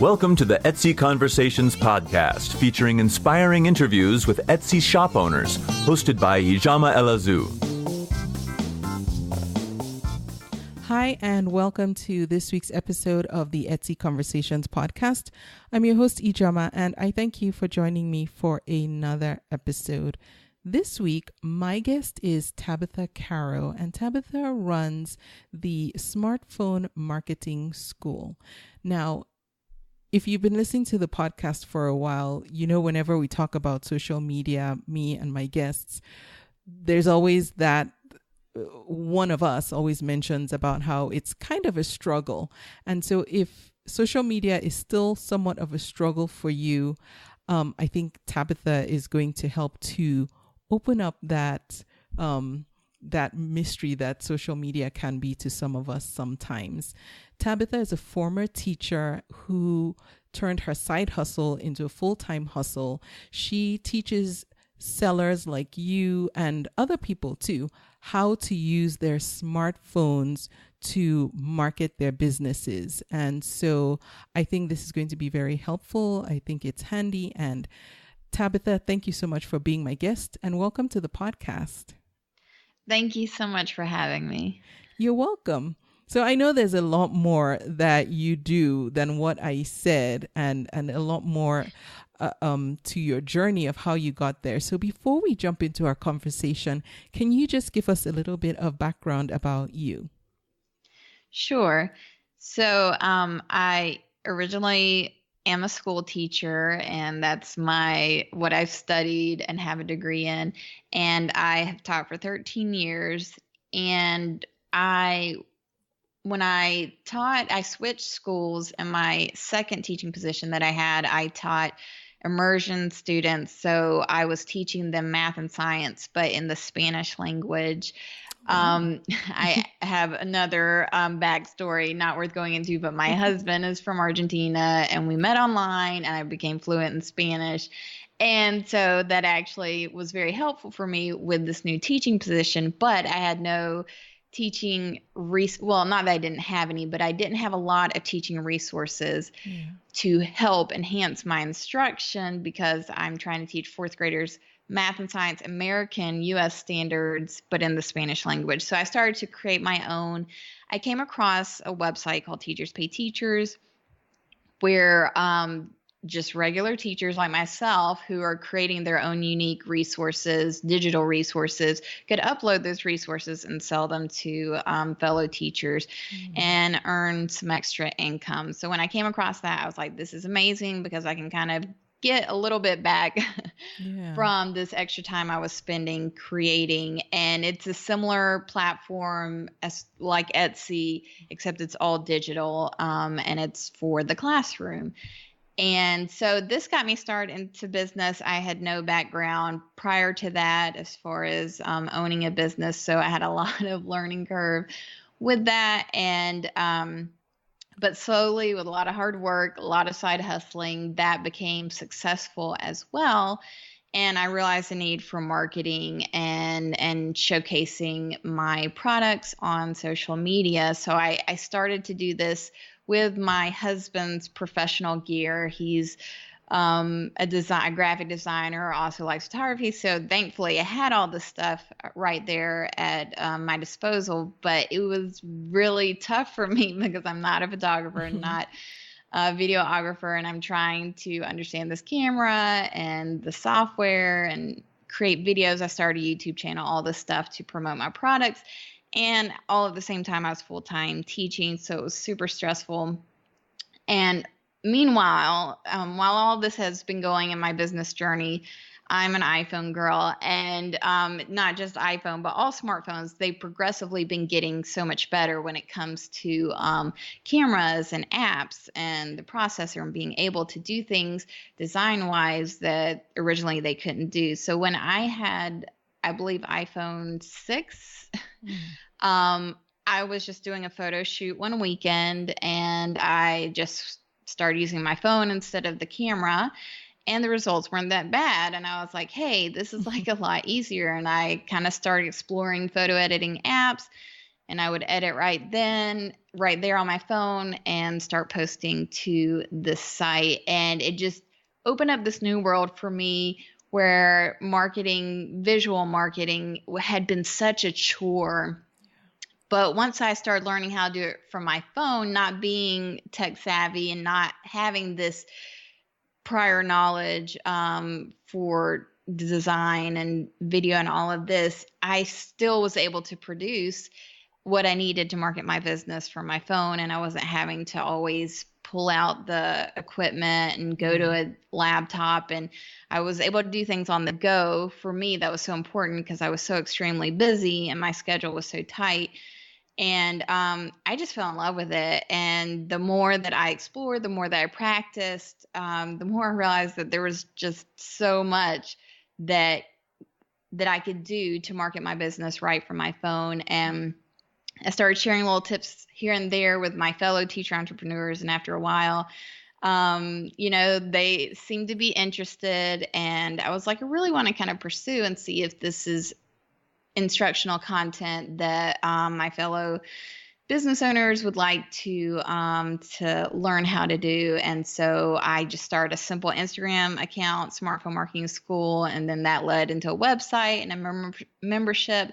Welcome to the Etsy Conversations podcast, featuring inspiring interviews with Etsy shop owners, hosted by Ijama Elazu. Hi, and welcome to this week's episode of the Etsy Conversations podcast. I'm your host, Ijama, and I thank you for joining me for another episode. This week, my guest is Tabitha Carro, and Tabitha runs the Smartphone Marketing School. Now, if you've been listening to the podcast for a while, you know whenever we talk about social media, me and my guests, there's always that one of us always mentions about how it's kind of a struggle. And so if social media is still somewhat of a struggle for you, I think Tabitha is going to help to open up that mystery that social media can be to some of us sometimes. Tabitha is a former teacher who turned her side hustle into a full-time hustle. She teaches sellers like you and other people too how to use their smartphones to market their businesses. And so I think this is going to be very helpful. I think it's handy. And Tabitha, thank you so much for being my guest and welcome to the podcast. Thank you so much for having me. You're welcome. So I know there's a lot more that you do than what I said and a lot more to your journey of how you got there. So before we jump into our conversation, can you just give us a little bit of background about you? Sure. So I originally am a school teacher, and that's what I've studied and have a degree in. And I have taught for 13 years. And when I taught, I switched schools. In my second teaching position that I had, I taught immersion students. So I was teaching them math and science, but in the Spanish language. I have another backstory not worth going into, but my husband is from Argentina and we met online and I became fluent in Spanish. And so that actually was very helpful for me with this new teaching position, but I had no teaching, well, not that I didn't have any, but I didn't have a lot of teaching resources to help enhance my instruction because I'm trying to teach fourth graders math and science, American U.S. standards, but in the Spanish language. So I started to create my own. I came across a website called Teachers Pay Teachers, where just regular teachers like myself who are creating their own unique resources, digital resources, could upload those resources and sell them to fellow teachers and earn some extra income. So when I came across that, I was like, this is amazing because I can kind of get a little bit back from this extra time I was spending creating. And it's a similar platform as like Etsy, except it's all digital and it's for the classroom. And so this got me started into business. I had no background prior to that as far as owning a business. So I had a lot of learning curve with that. And but slowly, with a lot of hard work, a lot of side hustling, that became successful as well. And I realized the need for marketing and showcasing my products on social media. So I started to do this with my husband's professional gear. He's a graphic designer, also likes photography. So thankfully I had all this stuff right there at my disposal, but it was really tough for me because I'm not a photographer, not a videographer, and I'm trying to understand this camera and the software and create videos. I started a YouTube channel, all this stuff to promote my products. And all at the same time, I was full-time teaching, so it was super stressful. And meanwhile, while all this has been going in my business journey, I'm an iPhone girl, and not just iPhone, but all smartphones, they've progressively been getting so much better when it comes to cameras and apps and the processor and being able to do things design-wise that originally they couldn't do. So when I had, I believe, iPhone 6, I was just doing a photo shoot one weekend, and I just started using my phone instead of the camera. And the results weren't that bad. And I was like, hey, this is like a lot easier. And I kind of started exploring photo editing apps. and I would edit right there on my phone, and start posting to the site. And it just opened up this new world for me where visual marketing had been such a chore. But once I started learning how to do it from my phone, not being tech savvy and not having this prior knowledge for design and video and all of this, I still was able to produce what I needed to market my business from my phone. And I wasn't having to always pull out the equipment and go to a laptop. And I was able to do things on the go. For me, that was so important because I was so extremely busy and my schedule was so tight. And I just fell in love with it. And the more that I explored, the more that I practiced, the more I realized that there was just so much that I could do to market my business right from my phone. And I started sharing little tips here and there with my fellow teacher entrepreneurs. And after a while, they seemed to be interested. And I was like, I really want to kind of pursue and see if this is instructional content that my fellow business owners would like to learn how to do. And so I just started a simple Instagram account, Smartphone Marketing School, and then that led into a website and a membership.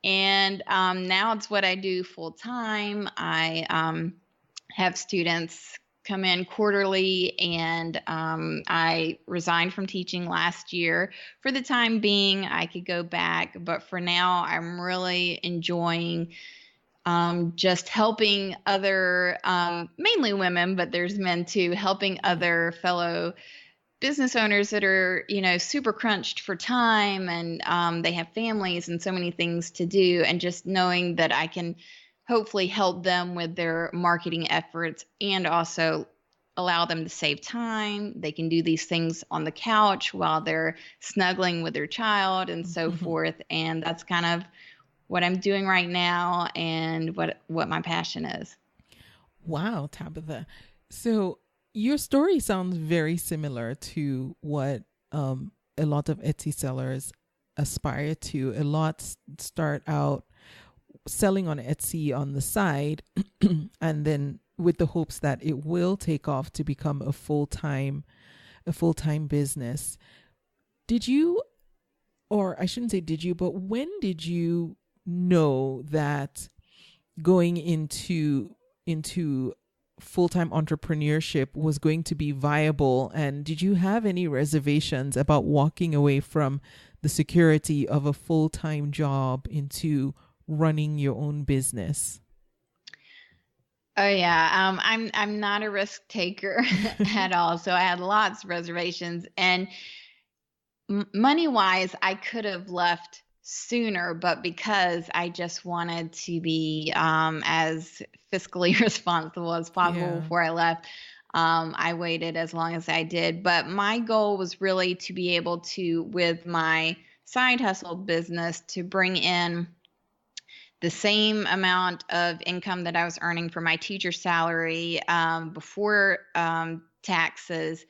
And now it's what I do full time. I have students come in quarterly, and I resigned from teaching last year. For the time being, I could go back, but for now, I'm really enjoying just helping other, mainly women, but there's men too, helping other fellow business owners that are, super crunched for time, and they have families and so many things to do, and just knowing that I can hopefully help them with their marketing efforts and also allow them to save time. They can do these things on the couch while they're snuggling with their child and so forth. And that's kind of what I'm doing right now and what my passion is. Wow, Tabitha. So your story sounds very similar to what a lot of Etsy sellers aspire to. A lot start out selling on Etsy on the side and then with the hopes that it will take off to become a full-time business. Did you, or I shouldn't say did you, but when did you know that going into full-time entrepreneurship was going to be viable? And did you have any reservations about walking away from the security of a full-time job into running your own business? Oh yeah, I'm not a risk taker at all. So I had lots of reservations, and money wise, I could have left sooner, but because I just wanted to be as fiscally responsible as possible before I left, I waited as long as I did. But my goal was really to be able to, with my side hustle business, to bring in the same amount of income that I was earning for my teacher salary before taxes,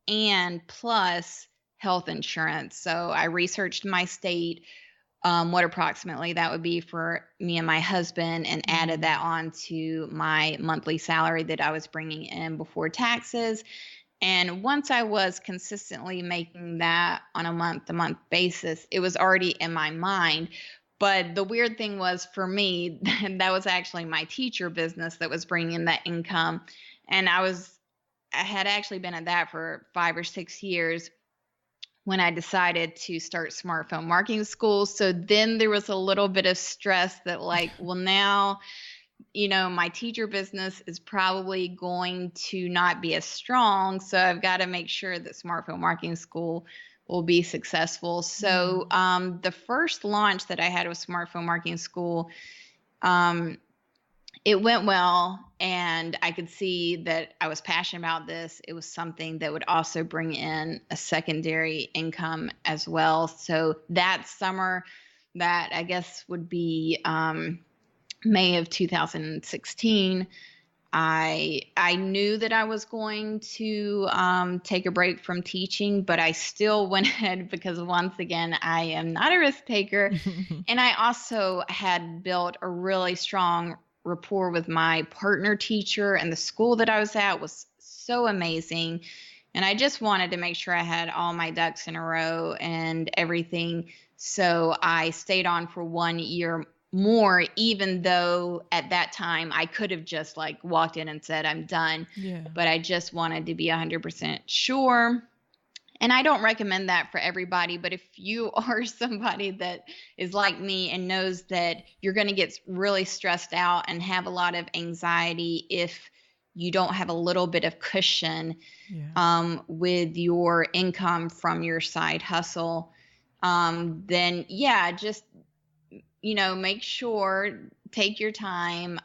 and plus health insurance. So I researched my state, what approximately that would be for me and my husband, and added that on to my monthly salary that I was bringing in before taxes. And once I was consistently making that on a month-to-month basis, it was already in my mind. But the weird thing was, for me, that was actually my teacher business that was bringing in that income. And I had actually been at that for 5 or 6 years when I decided to start Smartphone Marketing School. So then there was a little bit of stress that, like, well, now, my teacher business is probably going to not be as strong. So I've got to make sure that Smartphone Marketing School will be successful. So the first launch that I had with Smartphone Marketing School, it went well, and I could see that I was passionate about this. It was something that would also bring in a secondary income as well. So that summer, that I guess would be May of 2016, I knew that I was going to take a break from teaching, but I still went ahead because once again, I am not a risk taker. And I also had built a really strong rapport with my partner teacher, and the school that I was at was so amazing. And I just wanted to make sure I had all my ducks in a row and everything. So I stayed on for 1 year more, even though at that time I could have just like walked in and said, I'm done. Yeah. But I just wanted to be 100% sure. And I don't recommend that for everybody, but if you are somebody that is like me and knows that you're going to get really stressed out and have a lot of anxiety if you don't have a little bit of cushion with your income from your side hustle, then yeah, just, make sure, take your time.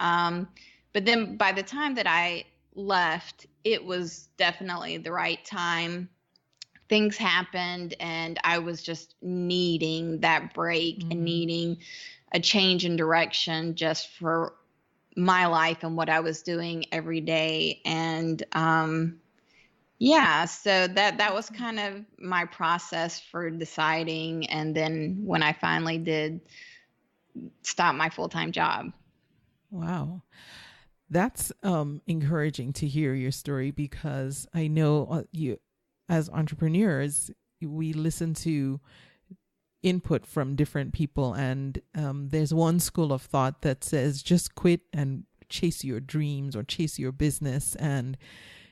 But then by the time that I left, it was definitely the right time. Things happened and I was just needing that break and needing a change in direction just for my life and what I was doing every day. And so that was kind of my process for deciding. And then when I finally did stop my full-time job. Wow. That's encouraging to hear your story, because I know you, as entrepreneurs, we listen to input from different people, and there's one school of thought that says just quit and chase your dreams or chase your business, and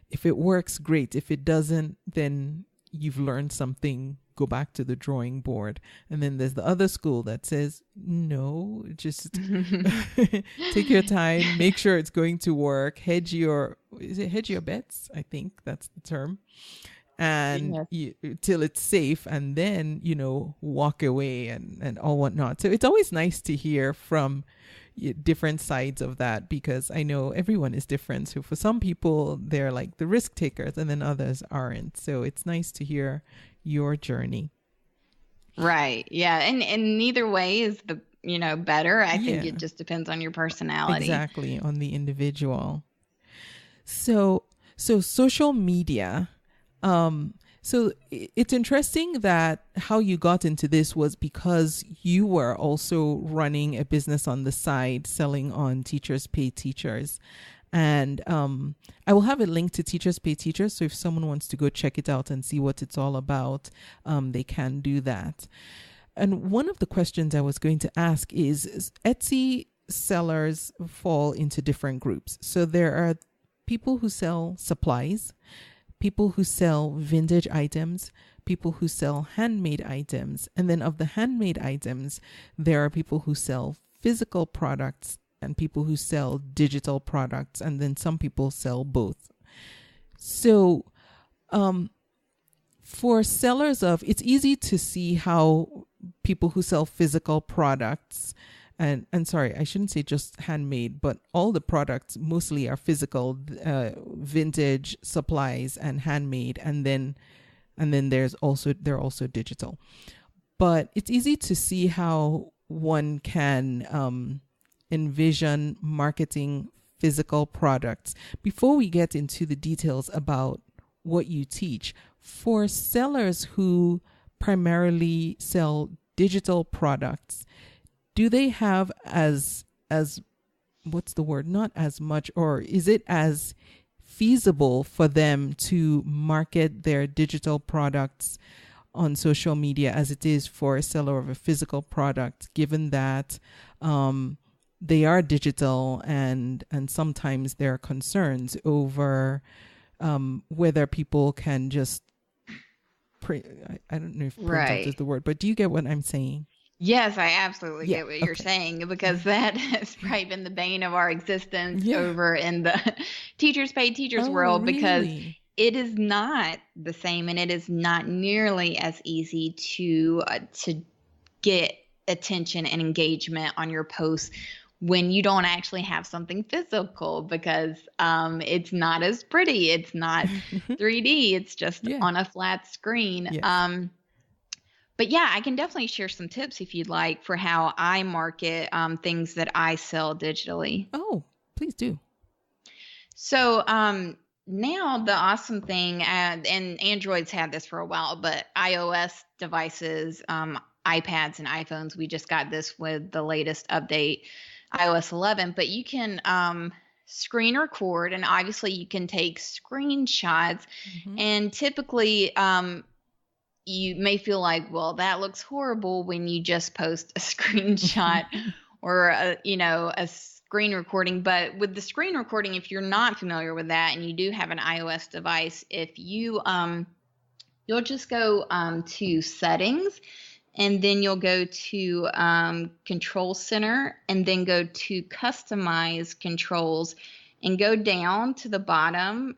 if it works, great. If it doesn't, then you've learned something, go back to the drawing board. And then there's the other school that says, no, just take your time, make sure it's going to work, hedge your bets? I think that's the term. And till it's safe, and then, walk away and all whatnot. So it's always nice to hear from different sides of that, because I know everyone is different. So for some people, they're like the risk takers, and then others aren't. So it's nice to hear your journey. Right. Yeah. And neither way is the, better. I think it just depends on your personality. Exactly. On the individual. So social media, so it's interesting that how you got into this was because you were also running a business on the side, selling on Teachers Pay Teachers. And I will have a link to Teachers Pay Teachers. So if someone wants to go check it out and see what it's all about, they can do that. And one of the questions I was going to ask is Etsy sellers fall into different groups. So there are people who sell supplies, people who sell vintage items, people who sell handmade items. And then of the handmade items, there are people who sell physical products and people who sell digital products. And then some people sell both. So for sellers of, it's easy to see how people who sell physical products, and sorry, I shouldn't say just handmade, but all the products mostly are physical, vintage, supplies, and handmade, and then they're also digital. But it's easy to see how one can envision marketing physical products. Before we get into the details about what you teach, for sellers who primarily sell digital products, do they have as what's the word? Not as much, or is it as feasible for them to market their digital products on social media as it is for a seller of a physical product, given that they are digital and sometimes there are concerns over whether people can just I don't know if print out is the word, but do you get what I'm saying? Yes, I absolutely get what you're saying, because that has probably been the bane of our existence over in the Teachers Pay Teachers world, because it is not the same, and it is not nearly as easy to get attention and engagement on your posts when you don't actually have something physical, because it's not as pretty. It's not 3D. It's just on a flat screen. Yes. But yeah, I can definitely share some tips if you'd like for how I market things that I sell digitally. Oh, please do. So now the awesome thing, and Android's had this for a while, but iOS devices, iPads and iPhones, we just got this with the latest update, iOS 11. But you can screen record, and obviously you can take screenshots. Mm-hmm. And typically, you may feel like, well, that looks horrible when you just post a screenshot or a screen recording. But with the screen recording, if you're not familiar with that and you do have an iOS device, if you you'll just go to settings, and then you'll go to control center, and then go to customize controls, and go down to the bottom.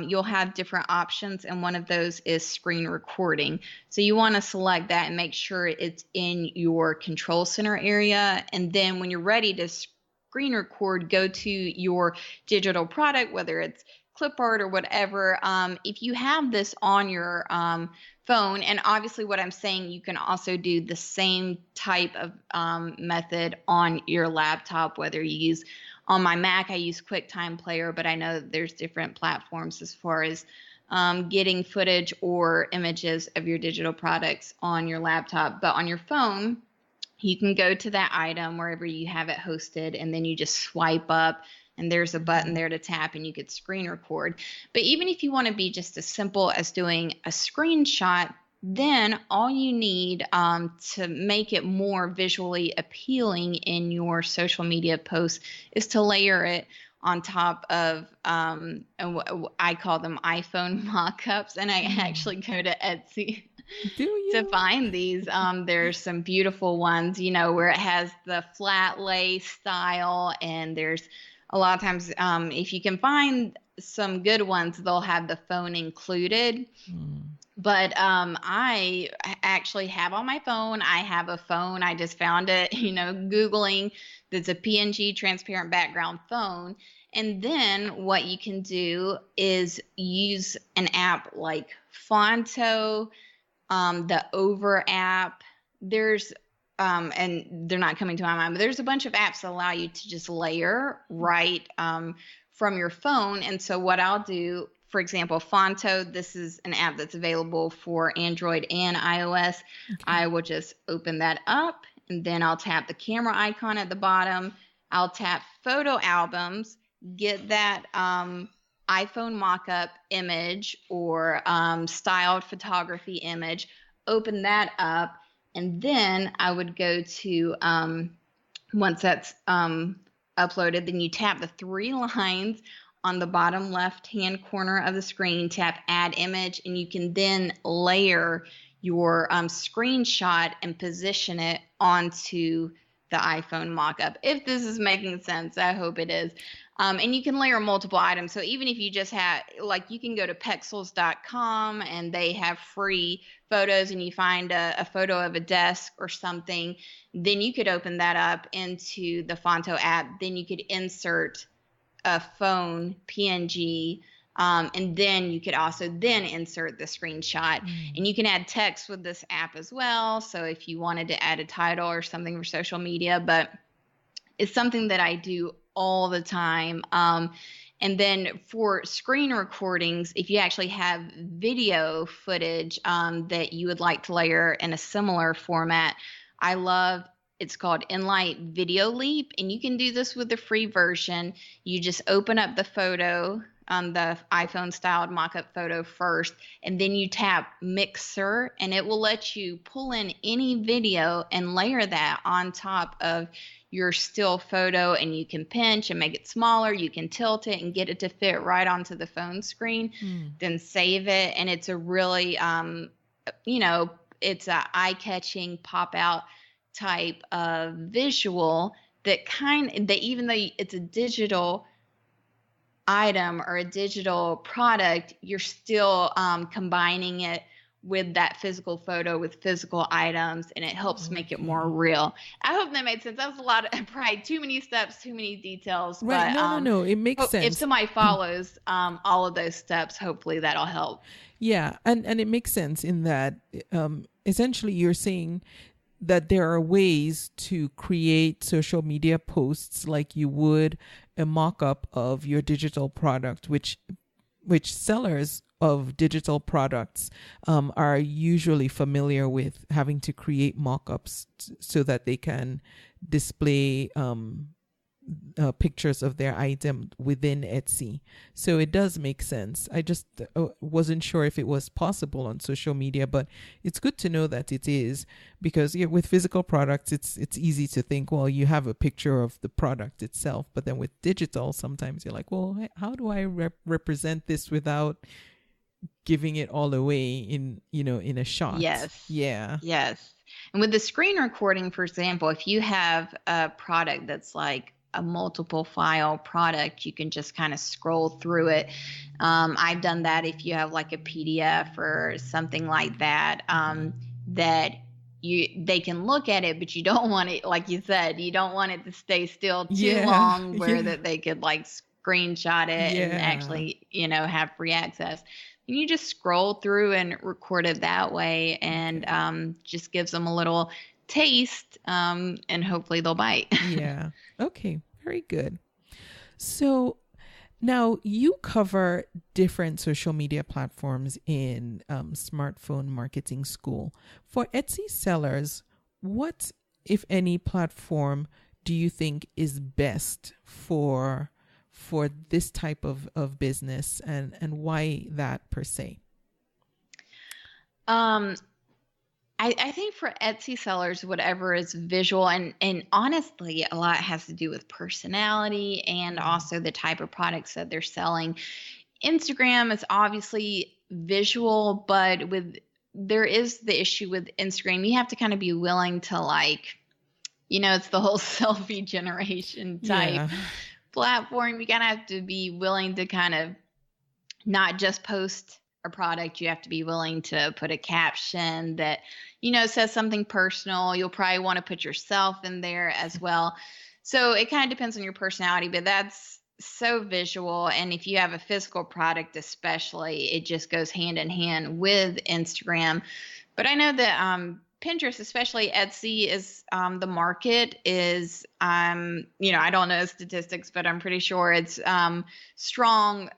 You'll have different options, and one of those is screen recording. So you want to select that and make sure it's in your control center area. And then when you're ready to screen record, go to your digital product, whether it's clip art or whatever. If you have this on your phone, and obviously what I'm saying, you can also do the same type of method on your laptop, whether you use on my Mac, I use QuickTime Player, but I know that there's different platforms as far as getting footage or images of your digital products on your laptop. But on your phone, you can go to that item wherever you have it hosted, and then you just swipe up, and there's a button there to tap, and you could screen record. But even if you want to be just as simple as doing a screenshot, then all you need to make it more visually appealing in your social media posts is to layer it on top of, I call them iPhone mock-ups, and I actually go to Etsy to find these. There's some beautiful ones, where it has the flat lay style, and there's a lot of times, if you can find some good ones, they'll have the phone included. But I actually have on my phone, I have a phone, I just found it, Googling, there's a PNG transparent background phone. And then what you can do is use an app like Fonto, the Over app. There's, and they're not coming to my mind, but there's a bunch of apps that allow you to just layer right from your phone. And so what I'll do, for example, Fonto, this is an app that's available for Android and iOS. Okay. I will just open that up, and then I'll tap the camera icon at the bottom. I'll tap photo albums, get that iPhone mock-up image or styled photography image, open that up, and then I would go to, once that's uploaded, then you tap the three lines on the bottom left-hand corner of the screen, tap Add Image, and you can then layer your screenshot and position it onto the iPhone mockup. If this is making sense, I hope it is. And you can layer multiple items. So even if you just have, you can go to pexels.com, and they have free photos, and you find a photo of a desk or something, then you could open that up into the Fonto app. Then you could insert a phone PNG, and then you could also then insert the screenshot. And you can add text with this app as well, so if you wanted to add a title or something for social media. But it's something that I do all the time. And then for screen recordings, if you actually have video footage that you would like to layer in a similar format, it's called Enlight Video Leap, and you can do this with the free version. You just open up the photo, the iPhone styled mock-up photo first, and then you tap Mixer, and it will let you pull in any video and layer that on top of your still photo, and you can pinch and make it smaller. You can tilt it and get it to fit right onto the phone screen, then save it. And it's a really, it's a eye-catching pop-out type of visual that even though it's a digital item or a digital product, you're still combining it with that physical photo with physical items, and it helps make it more real. I hope that made sense. That was a lot of probably too many steps, too many details. Right. But, no. It makes sense. If somebody follows all of those steps, hopefully that'll help. Yeah. And it makes sense in that essentially you're saying that there are ways to create social media posts like you would a mock-up of your digital product, which sellers of digital products are usually familiar with having to create mock-ups so that they can display pictures of their item within Etsy. So it does make sense. I just wasn't sure if it was possible on social media, but it's good to know that it is, because with physical products, it's easy to think, well, you have a picture of the product itself, but then with digital, sometimes you're like, well, how do I represent this without giving it all away in a shot? Yes. Yeah. Yes. And with the screen recording, for example, if you have a product that's like a multiple file product, you can just kind of scroll through it. I've done that if you have like a PDF or something like that, that they can look at it, but you don't want it, like you said, you don't want it to stay still too long where that they could like screenshot it and actually, have free access. And you just scroll through and record it that way, and just gives them a little taste, and hopefully they'll bite. Yeah. Okay. Very good. So now you cover different social media platforms in Smartphone Marketing School. For Etsy sellers, what, if any, platform do you think is best for this type of business, and why that per se? I think for Etsy sellers, whatever is visual, and honestly, a lot has to do with personality and also the type of products that they're selling. Instagram is obviously visual, but there is the issue with Instagram. You have to kind of be willing to it's the whole selfie generation type platform. You kind of have to be willing to kind of not just post a product. You have to be willing to put a caption that says something personal. You'll probably want to put yourself in there as well. So it kind of depends on your personality, but that's so visual. And if you have a physical product, especially, it just goes hand in hand with Instagram. But I know that Pinterest, especially Etsy, is the market is, I don't know statistics, but I'm pretty sure it's strong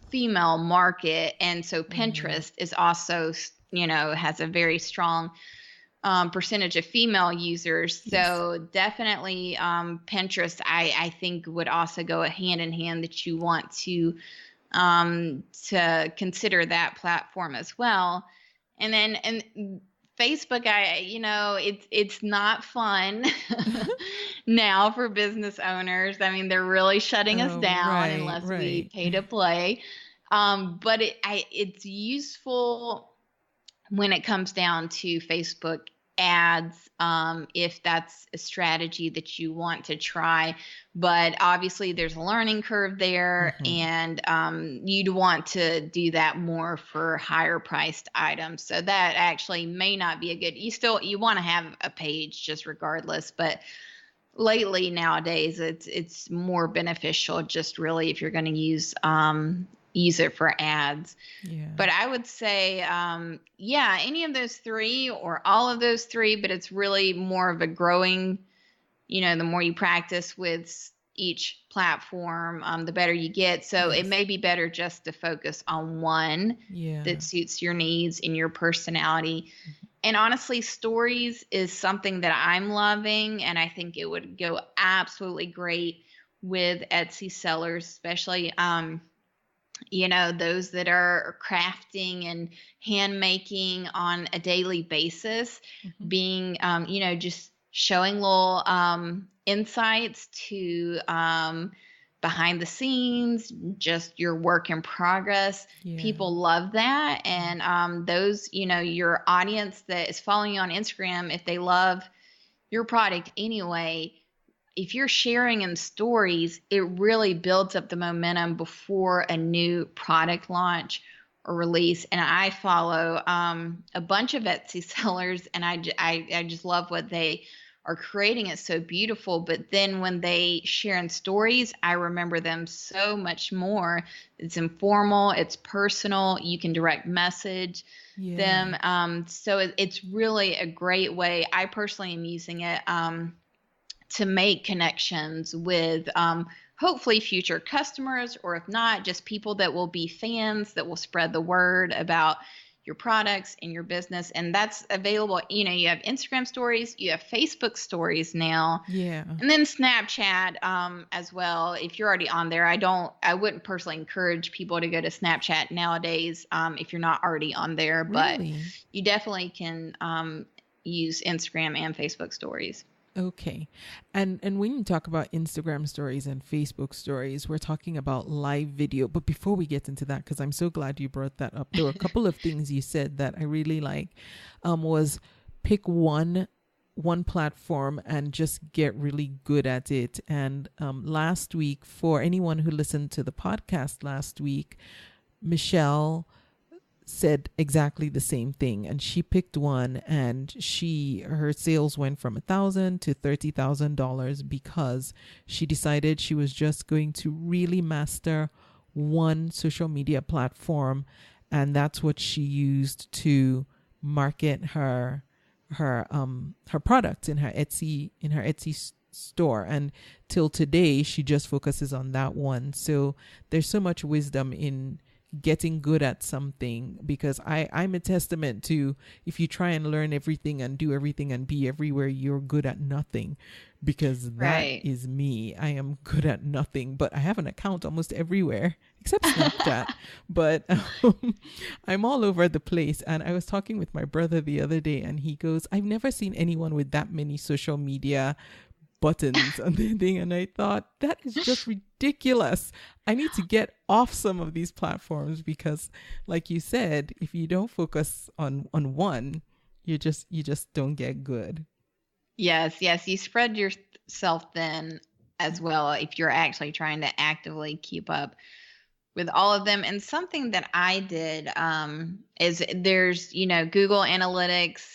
female market. And so Pinterest is also, has a very strong percentage of female users. Yes. So definitely Pinterest, I think, would also go hand in hand, that you want to consider that platform as well. And then Facebook, it's not fun now for business owners. I mean, they're really shutting us down unless we pay to play. But it's useful when it comes down to Facebook ads, if that's a strategy that you want to try. But obviously there's a learning curve there, and you'd want to do that more for higher priced items. So that actually may not be a good, you want to have a page just regardless, but lately nowadays it's more beneficial just really if you're going to use it for ads. Yeah. But I would say, any of those three or all of those three, but it's really more of a growing, the more you practice with each platform, the better you get. So It may be better just to focus on one that suits your needs and your personality. And honestly, stories is something that I'm loving, and I think it would go absolutely great with Etsy sellers, especially, those that are crafting and hand making on a daily basis, being, just showing little insights to behind the scenes, just your work in progress. Yeah. People love that. And those, your audience that is following you on Instagram, if they love your product anyway, if you're sharing in stories, it really builds up the momentum before a new product launch or release. And I follow a bunch of Etsy sellers, and I just love what they are creating it so beautiful. But then when they share in stories, I remember them so much more. It's informal, it's personal, you can direct message them. So it's really a great way. I personally am using it to make connections with hopefully future customers, or if not, just people that will be fans that will spread the word about your products and your business. And that's available. You know, you have Instagram stories, you have Facebook stories now. Yeah. And then Snapchat as well. If you're already on there, I wouldn't personally encourage people to go to Snapchat nowadays if you're not already on there. Really? But you definitely can use Instagram and Facebook stories. Okay. And when you talk about Instagram stories and Facebook stories, we're talking about live video. But before we get into that, because I'm so glad you brought that up, there were a couple of things you said that I really like, was pick one platform and just get really good at it. And last week, for anyone who listened to the podcast last week, Michelle said exactly the same thing, and she picked one, and her sales went from $1,000 to $30,000 because she decided she was just going to really master one social media platform, and that's what she used to market her products in her Etsy store. And till today, she just focuses on that one. So there's so much wisdom in getting good at something, because I'm a testament to, if you try and learn everything and do everything and be everywhere, you're good at nothing, because that is me. I am good at nothing, but I have an account almost everywhere except Snapchat. But I'm all over the place. And I was talking with my brother the other day, and he goes, I've never seen anyone with that many social media buttons on the thing. And I thought, that is just ridiculous. I need to get off some of these platforms, because like you said, if you don't focus on one, you just don't get good. Yes. You spread yourself thin as well if you're actually trying to actively keep up with all of them. And something that I did is there's, Google Analytics,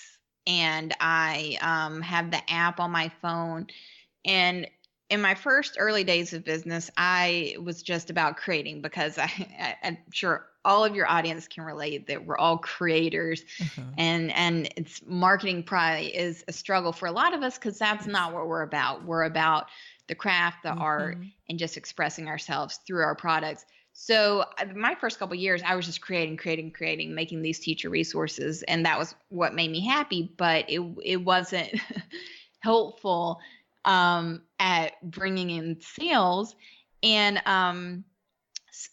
and I have the app on my phone. And in my first early days of business, I was just about creating, because I'm sure all of your audience can relate that we're all creators. And it's marketing probably is a struggle for a lot of us, because that's not what we're about. We're about the craft, the art, and just expressing ourselves through our products. So my first couple of years, I was just creating, making these teacher resources. And that was what made me happy, but it wasn't helpful at bringing in sales. And I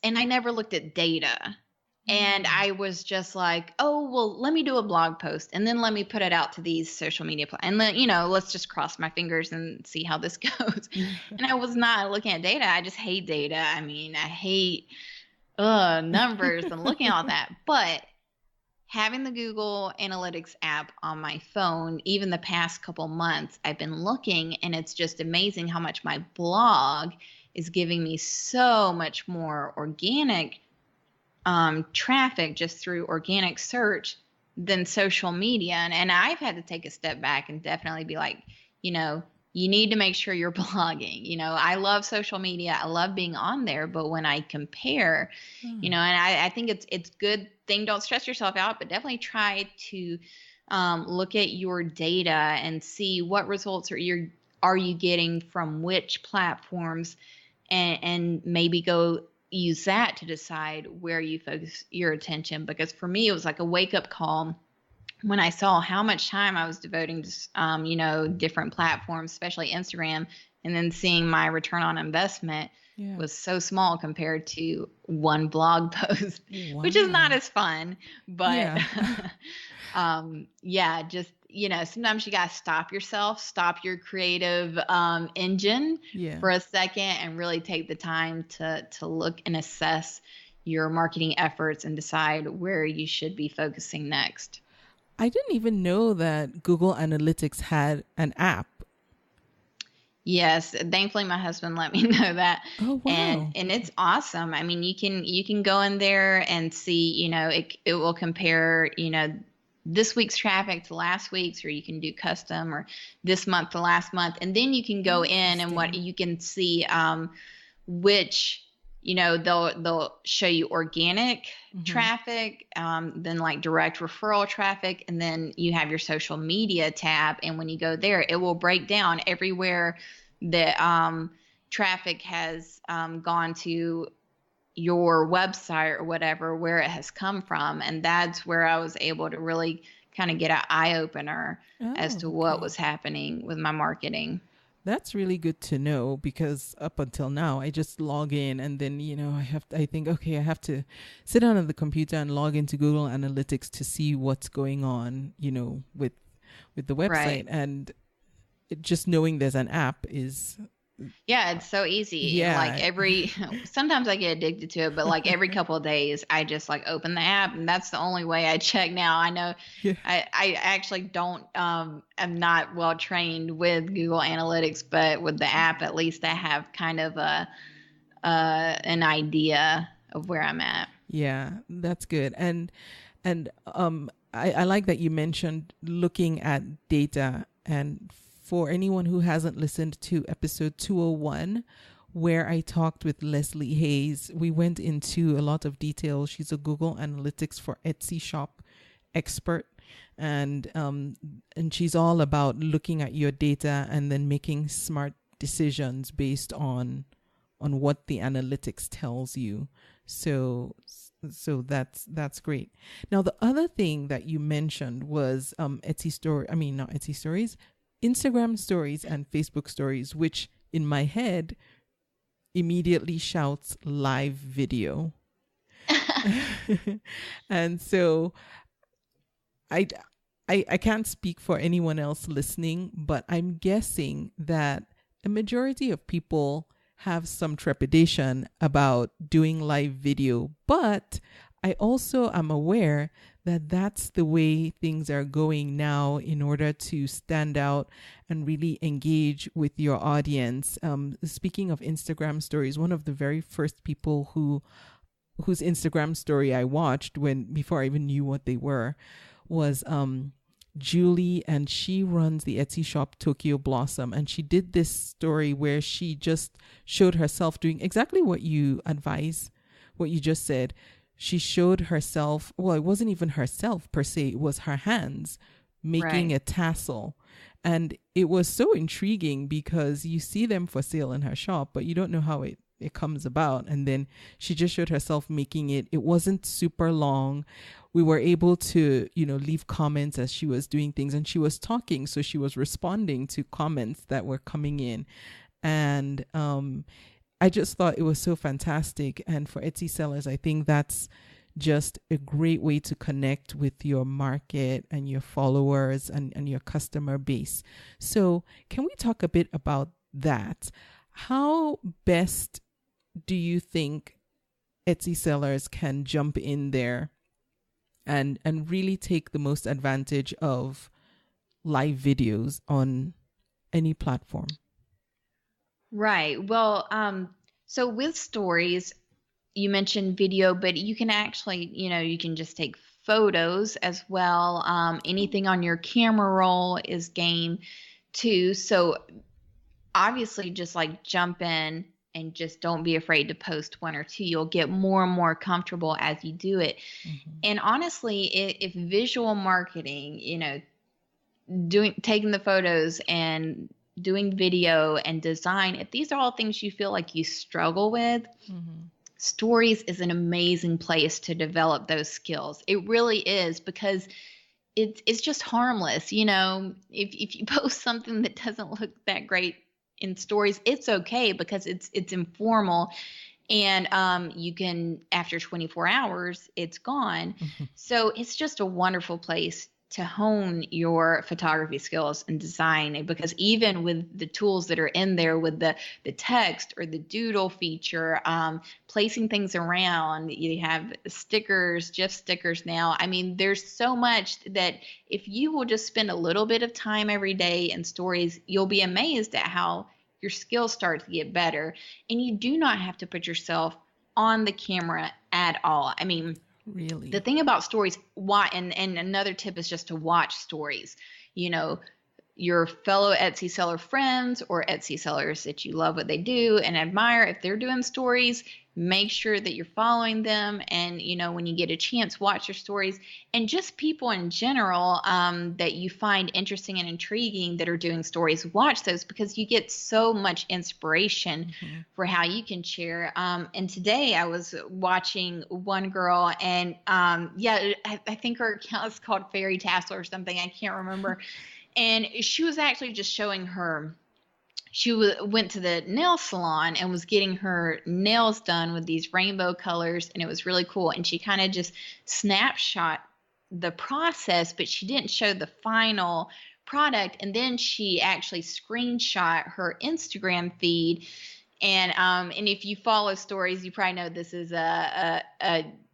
never looked at data. And I was just like, oh, well, let me do a blog post, and then let me put it out to these social media and then, let's just cross my fingers and see how this goes. And I was not looking at data. I just hate data. I mean, I hate numbers and looking at all that. But having the Google Analytics app on my phone, even the past couple months, I've been looking, and it's just amazing how much my blog is giving me so much more organic traffic just through organic search than social media. And I've had to take a step back and definitely be like, you need to make sure you're blogging. I love social media. I love being on there. But when I compare, and I think it's good thing. Don't stress yourself out, but definitely try to look at your data and see what results are you getting from which platforms, and maybe go use that to decide where you focus your attention. Because for me, it was like a wake-up call when I saw how much time I was devoting to, different platforms, especially Instagram, and then seeing my return on investment was so small compared to one blog post, which is not as fun. But just, sometimes you got to stop yourself, stop your creative engine for a second, and really take the time to look and assess your marketing efforts and decide where you should be focusing next. I didn't even know that Google Analytics had an app. Yes, thankfully my husband let me know that. Oh, wow. And it's awesome. I mean, you can go in there and see, it will compare, this week's traffic to last week's, or you can do custom, or this month to last month. And then you can go in and what you can see, which, they'll show you organic traffic, then like direct referral traffic. And then you have your social media tab. And when you go there, it will break down everywhere that traffic has gone to your website or whatever, where it has come from. And that's where I was able to really kind of get an eye opener as to what was happening with my marketing. That's really good to know, because up until now, I just log in and then, I think, okay, I have to sit down at the computer and log into Google Analytics to see what's going on, with the website. Right. And just knowing there's an app is... Yeah, it's so easy. Yeah. Like sometimes I get addicted to it, but like every couple of days, I just like open the app, and that's the only way I check now. I know I actually don't, I'm not well trained with Google Analytics, but with the app, at least I have kind of an idea of where I'm at. Yeah, that's good. And I like that you mentioned looking at data. And for anyone who hasn't listened to episode 201, where I talked with Leslie Hayes, we went into a lot of detail. She's a Google Analytics for Etsy shop expert. And she's all about looking at your data and then making smart decisions based on what the analytics tells you. So that's great. Now, the other thing that you mentioned was Instagram stories and Facebook stories, which in my head immediately shouts live video. And so I can't speak for anyone else listening, but I'm guessing that a majority of people have some trepidation about doing live video, but I also am aware that that's the way things are going now in order to stand out and really engage with your audience. Speaking of Instagram stories, one of the very first people whose Instagram story I watched before I even knew what they were was Julie, and she runs the Etsy shop Tokyo Blossom. And she did this story where she just showed herself doing exactly what you advise, what you just said. She showed herself, well, it wasn't even herself per se, it was her hands making a tassel. And it was so intriguing because you see them for sale in her shop, but you don't know how it comes about. And then she just showed herself making it. It wasn't super long. We were able to, leave comments as she was doing things, and she was talking. So she was responding to comments that were coming in. And I just thought it was so fantastic. And for Etsy sellers, I think that's just a great way to connect with your market and your followers and your customer base. So can we talk a bit about that? How best do you think Etsy sellers can jump in there and really take the most advantage of live videos on any platform? Right. Well, so with stories, you mentioned video, but you can actually, you can just take photos as well. Anything on your camera roll is game too. So obviously just like jump in and just don't be afraid to post one or two. You'll get more and more comfortable as you do it. Mm-hmm. And honestly, if visual marketing, taking the photos and doing video and design, if these are all things you feel like you struggle with, mm-hmm. Stories is an amazing place to develop those skills. It really is, because it's just harmless. If you post something that doesn't look that great in stories, it's okay, because it's informal, and you can, after 24 hours, it's gone. Mm-hmm. So it's just a wonderful place to hone your photography skills and design, because even with the tools that are in there with the text or the doodle feature, placing things around, you have stickers, GIF stickers now. I mean, there's so much that if you will just spend a little bit of time every day in stories, you'll be amazed at how your skills start to get better. And you do not have to put yourself on the camera at all. I mean, Really? The thing about stories, why, and another tip is just to watch stories. You know, your fellow Etsy seller friends or Etsy sellers that you love what they do and admire, if they're doing stories, make sure that you're following them. And, you know, when you get a chance, watch their stories, and just people in general that you find interesting and intriguing that are doing stories, watch those, because you get so much inspiration for how you can share. And today I was watching one girl, and I think her account is called Fairy Tassel or something. I can't remember. And she was actually just showing went to the nail salon and was getting her nails done with these rainbow colors, and it was really cool. And she kind of just snapshot the process, but she didn't show the final product. And then she actually screenshot her Instagram feed. And if you follow stories, you probably know this is a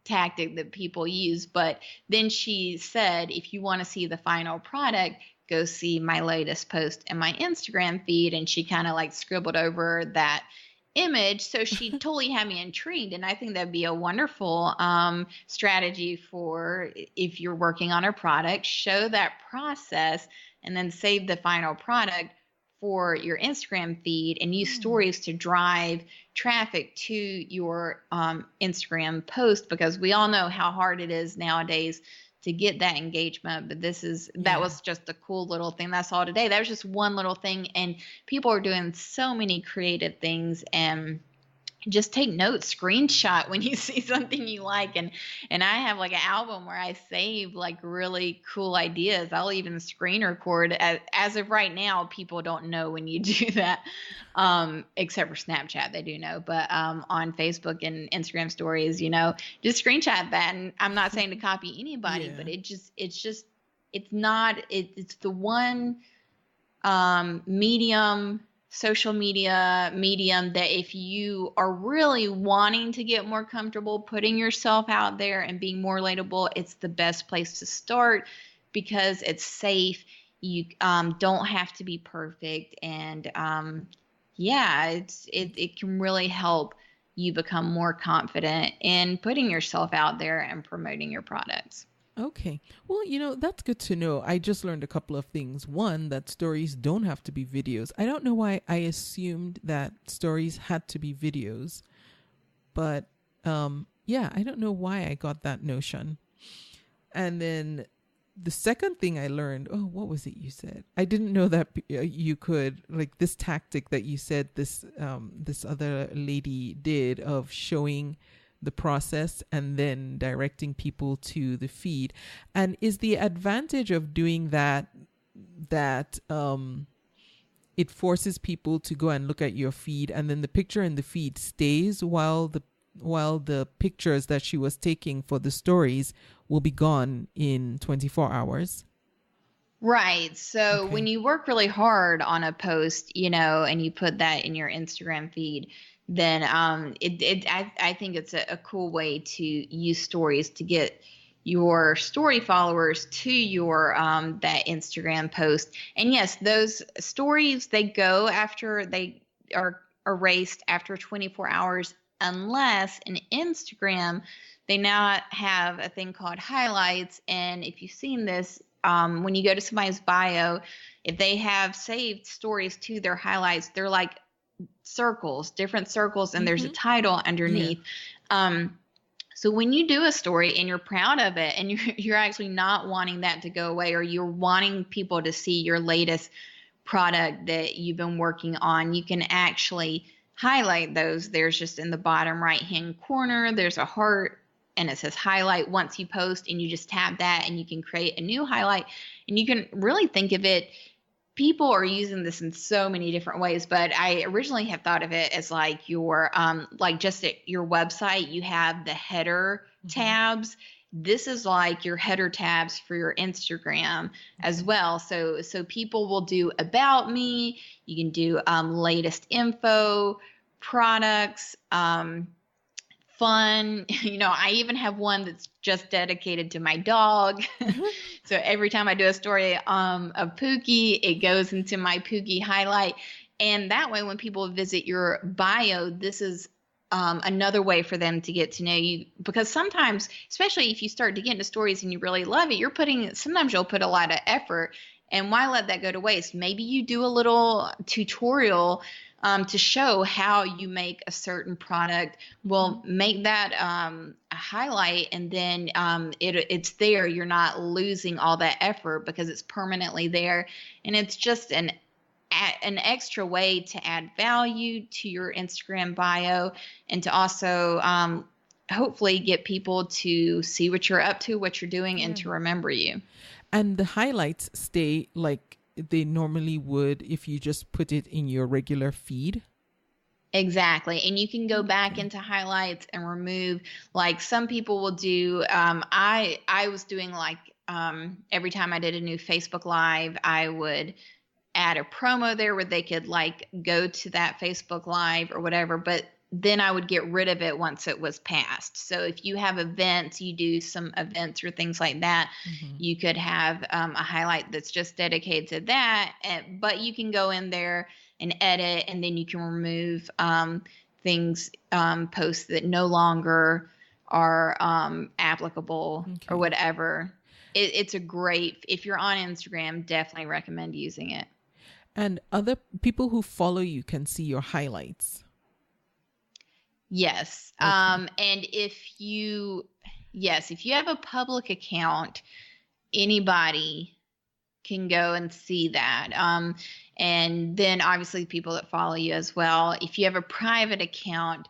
tactic that people use. But then she said, if you want to see the final product, go see my latest post in my Instagram feed. And she kind of like scribbled over that image. So she totally had me intrigued. And I think that'd be a wonderful strategy for if you're working on a product, show that process and then save the final product for your Instagram feed and use stories to drive traffic to your Instagram post, because we all know how hard it is nowadays to get that engagement. But that was just a cool little thing that I saw today. That was just one little thing, and people are doing so many creative things. And just take notes, screenshot when you see something you like. And I have like an album where I save like really cool ideas. I'll even screen record. As of right now, people don't know when you do that, except for Snapchat, they do know. But on Facebook and Instagram stories, you know, just screenshot that. And I'm not saying to copy anybody, but it's the one social media medium that if you are really wanting to get more comfortable putting yourself out there and being more relatable, it's the best place to start, because it's safe. You don't have to be perfect. And it can really help you become more confident in putting yourself out there and promoting your products. Okay. Well, you know, that's good to know. I just learned a couple of things. One, that stories don't have to be videos. I don't know why I assumed that stories had to be videos. But, I don't know why I got that notion. And then the second thing I learned, what was it you said? I didn't know that you could, like this tactic that you said this other lady did of showing the process and then directing people to the feed. And is the advantage of doing that it forces people to go and look at your feed, and then the picture in the feed stays while the pictures that she was taking for the stories will be gone in 24 hours? Right. So when you work really hard on a post, you know, and you put that in your Instagram feed, then I think it's a cool way to use stories to get your story followers to your that Instagram post. And yes, those stories, they go after they are erased after 24 hours, unless in Instagram they now have a thing called highlights. And if you've seen this, when you go to somebody's bio, if they have saved stories to their highlights, they're like different circles, and there's a title underneath. So when you do a story and you're proud of it, and you're actually not wanting that to go away, or you're wanting people to see your latest product that you've been working on, you can actually highlight those. There's just in the bottom right hand corner, there's a heart and it says highlight once you post, and you just tap that and you can create a new highlight. And you can really think of it, people are using this in so many different ways, but I originally have thought of it as like your, just at your website, you have the header tabs. This is like your header tabs for your Instagram as well. So people will do about me. You can do latest info, products, fun. You know, I even have one that's just dedicated to my dog. So every time I do a story of Pookie, it goes into my Pookie highlight. And that way, when people visit your bio, this is another way for them to get to know you, because sometimes, especially if you start to get into stories and you really love it, sometimes you'll put a lot of effort, and why let that go to waste? Maybe you do a little tutorial to show how you make a certain product. Well, make that a highlight, and then it's there. You're not losing all that effort because it's permanently there, and it's just an extra way to add value to your Instagram bio, and to also hopefully get people to see what you're up to, what you're doing, and to remember you. And the highlights stay like they normally would if you just put it in your regular feed. Exactly. And you can go back into highlights and remove, like some people will do, I was doing like every time I did a new Facebook Live, I would add a promo there where they could like go to that Facebook Live or whatever, but then I would get rid of it once it was passed. So if you have events, you do some events or things like that, you could have a highlight that's just dedicated to that, but you can go in there and edit, and then you can remove things, posts that no longer are applicable or whatever. It's a great, if you're on Instagram, definitely recommend using it. And other people who follow you can see your highlights. Yes. And if you have a public account, anybody can go and see that. And then obviously people that follow you as well. If you have a private account,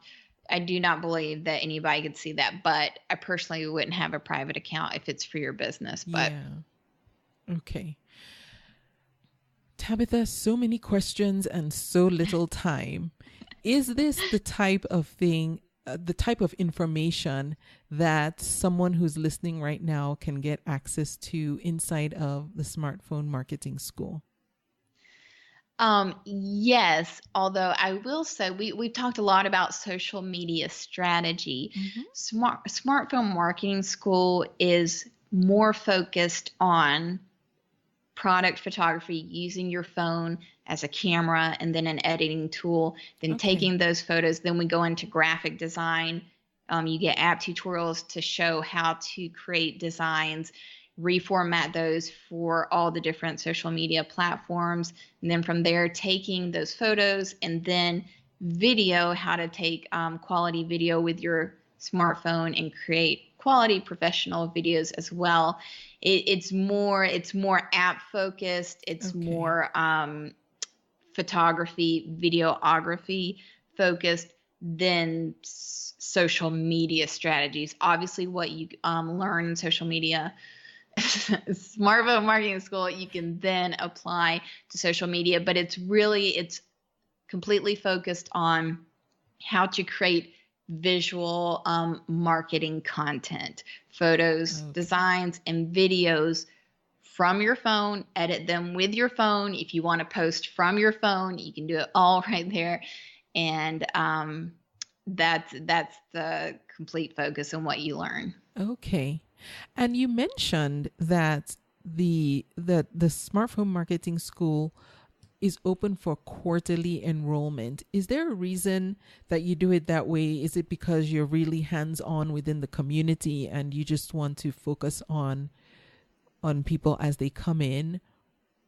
I do not believe that anybody could see that, but I personally wouldn't have a private account if it's for your business. But yeah. Okay. Tabitha, so many questions and so little time. Is this the type of thing, the type of information that someone who's listening right now can get access to inside of the Smartphone Marketing School? Yes, although I will say we've talked a lot about social media strategy. Smartphone Marketing School is more focused on product photography, using your phone as a camera and then an editing tool, then taking those photos. Then we go into graphic design. You get app tutorials to show how to create designs, reformat those for all the different social media platforms. And then from there, taking those photos, and then video, how to take quality video with your smartphone and create quality professional videos as well. It's more app focused. It's more photography, videography focused than social media strategies. Obviously, what you learn in social media, Smartphone Marketing School, you can then apply to social media, but it's completely focused on how to create visual marketing content, photos, designs, and videos from your phone. Edit them with your phone. If you want to post from your phone, you can do it all right there. And that's the complete focus on what you learn. Okay. And you mentioned that the Smartphone Marketing School is open for quarterly enrollment. Is there a reason that you do it that way? Is it because you're really hands-on within the community and you just want to focus on people as they come in,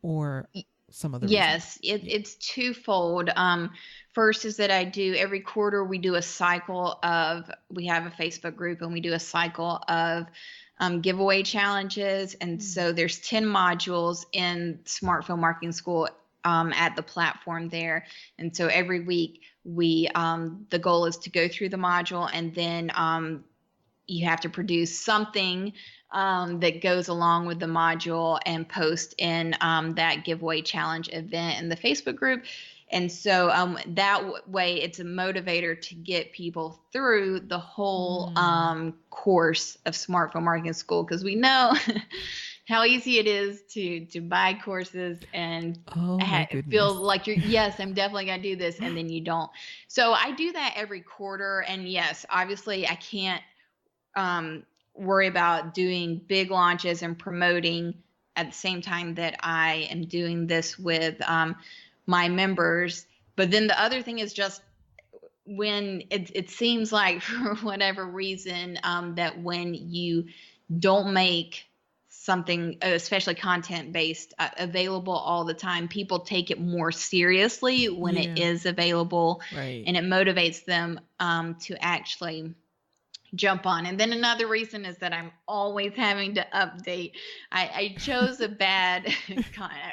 or some other reason? Yes, it's twofold. First is that I do every quarter, we do a cycle of, we have a Facebook group and we do a cycle of giveaway challenges. And so there's 10 modules in Smartphone Marketing School at the platform there. And so every week the goal is to go through the module, and then you have to produce something that goes along with the module and post in that giveaway challenge event in the Facebook group. And so that way it's a motivator to get people through the whole course of Smartphone Marketing School, because we know how easy it is to buy courses and feel like yes, I'm definitely going to do this, and then you don't. So I do that every quarter. And yes, obviously I can't worry about doing big launches and promoting at the same time that I am doing this with my members. But then the other thing is just when it seems like for whatever reason, that when you don't make something, especially content based, available all the time, people take it more seriously when it Yeah. is available, Right. and it motivates them to actually jump on. And then another reason is that I'm always having to update. I chose a bad,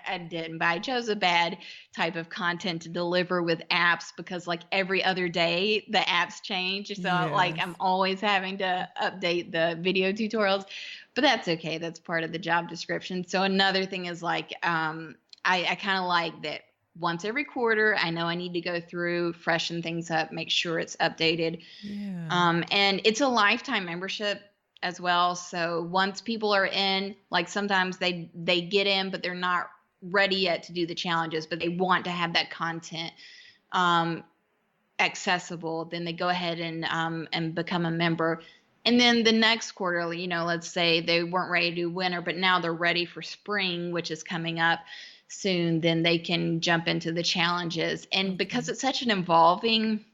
I didn't, but I chose a bad type of content to deliver with apps, because like every other day the apps change. So like Yes. I'm always having to update the video tutorials, but that's okay. That's part of the job description. So another thing is like, I kind of like that once every quarter, I know I need to go through, freshen things up, make sure it's updated. Yeah. And it's a lifetime membership as well. So once people are in, like sometimes they get in, but they're not ready yet to do the challenges, but they want to have that content accessible. Then they go ahead and become a member. And then the next quarter, you know, let's say they weren't ready to do winter, but now they're ready for spring, which is coming up soon. Then they can jump into the challenges. And because it's such an evolving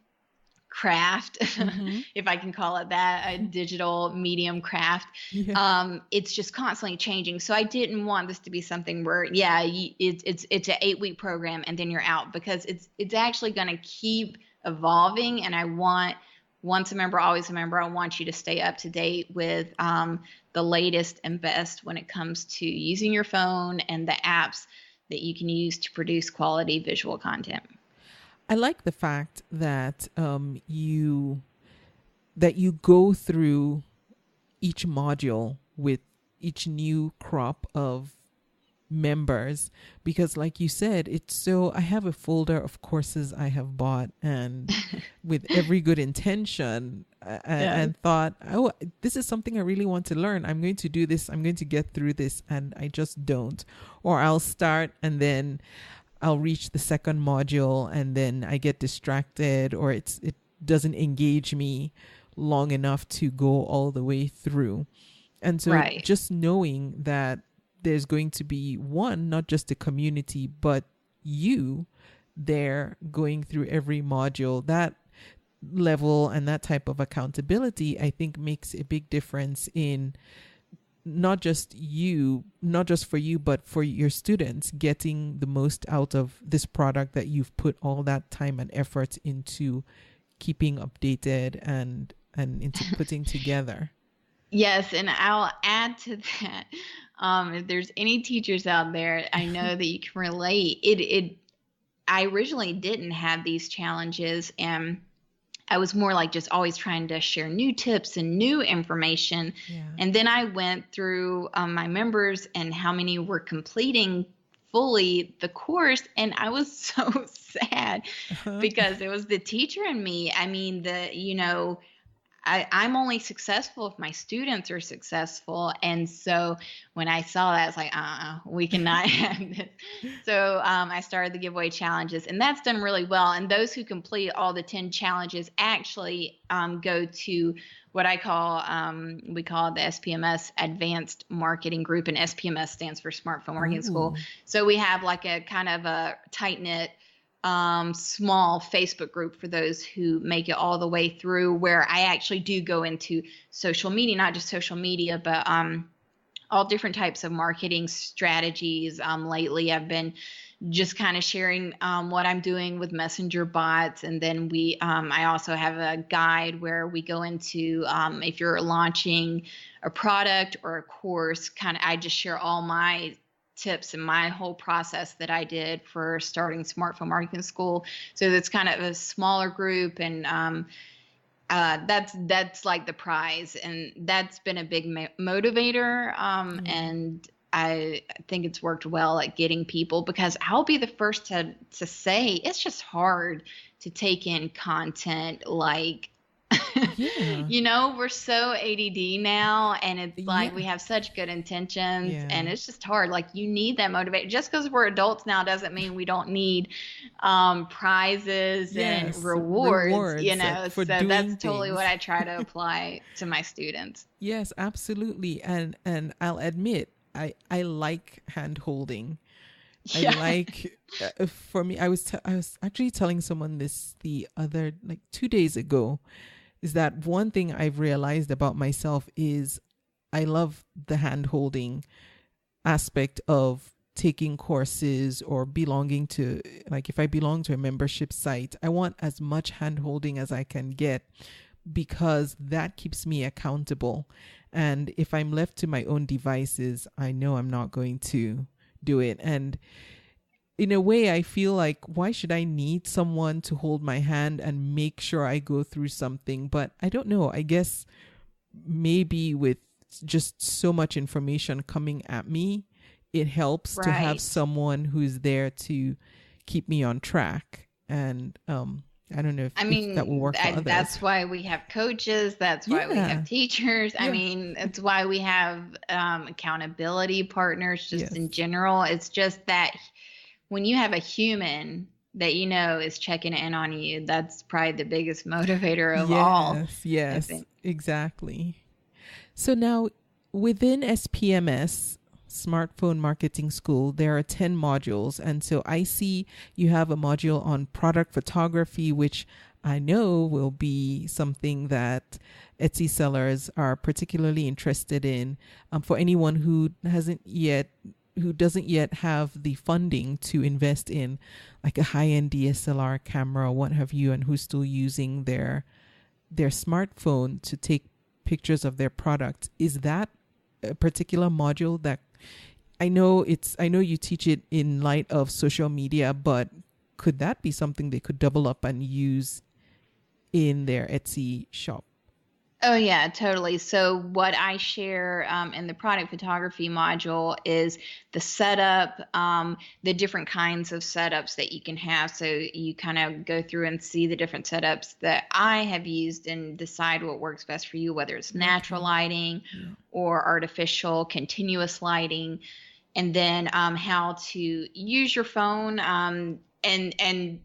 craft, Mm-hmm. if I can call it that, a digital medium craft, Yeah. it's just constantly changing. So I didn't want this to be something where, yeah, it's an 8-week program and then you're out, because it's actually going to keep evolving. And I want, once a member, always a member. I want you to stay up to date with the latest and best when it comes to using your phone and the apps that you can use to produce quality visual content. I like the fact that you go through each module with each new crop of members, because like you said, it's so, I have a folder of courses I have bought, and with every good intention, and thought, oh, this is something I really want to learn. I'm going to do this. I'm going to get through this. And I just don't. Or I'll start and then I'll reach the second module and then I get distracted, or it doesn't engage me long enough to go all the way through. And so just knowing that there's going to be one, not just a community, but you there going through every module, that level and that type of accountability, I think makes a big difference in not just for you, but for your students getting the most out of this product that you've put all that time and effort into keeping updated and into putting together. Yes, and I'll add to that. If there's any teachers out there, I know that you can relate. I originally didn't have these challenges, and I was more like just always trying to share new tips and new information. Yeah. And then I went through my members and how many were completing fully the course. And I was so sad because it was the teacher in me. I mean, I'm only successful if my students are successful. And so when I saw that, it's like, we cannot have this. So I started the giveaway challenges, and that's done really well. And those who complete all the 10 challenges actually go to what I call, we call it the SPMS Advanced Marketing Group, and SPMS stands for Smartphone Marketing School. So we have like a kind of a tight-knit small Facebook group for those who make it all the way through, where I actually do go into social media, not just social media, but all different types of marketing strategies. Lately, I've been just kind of sharing what I'm doing with messenger bots. And then I also have a guide where we go into if you're launching a product or a course, I just share all my tips and my whole process that I did for starting Smartphone Marketing School. So that's kind of a smaller group, and that's like the prize, and that's been a big motivator. And I think it's worked well at getting people, because I'll be the first to say it's just hard to take in content like. We're so ADD now, and it's like we have such good intentions, and it's just hard. Like, you need that motivation. Just because we're adults now doesn't mean we don't need prizes and rewards, so that's totally what I try to apply to my students. Yes, absolutely. And I'll admit, I like hand holding. I like, for me, I was actually telling someone this the other, like 2 days ago, is that one thing I've realized about myself is I love the hand holding aspect of taking courses or belonging to, like if I belong to a membership site, I want as much hand holding as I can get because that keeps me accountable. And if I'm left to my own devices, I know I'm not going to do it. And in a way, I feel like, why should I need someone to hold my hand and make sure I go through something? But I don't know. I guess maybe with just so much information coming at me, it helps to have someone who's there to keep me on track. And I don't know if that will work for others. That's why we have coaches. That's why we have teachers. I mean, it's why we have accountability partners just in general. It's just that when you have a human that you know is checking in on you, that's probably the biggest motivator of all. Yes, exactly. So now within SPMS, Smartphone Marketing School, there are 10 modules. And so I see you have a module on product photography, which I know will be something that Etsy sellers are particularly interested in. For anyone who doesn't yet have the funding to invest in like a high-end DSLR camera, what have you, and who's still using their smartphone to take pictures of their product. Is that a particular module that I know you teach it in light of social media, but could that be something they could double up and use in their Etsy shop? Oh, yeah, totally. So what I share in the product photography module is the setup, the different kinds of setups that you can have. So you kind of go through and see the different setups that I have used and decide what works best for you, whether it's natural lighting or artificial continuous lighting, and then how to use your phone. And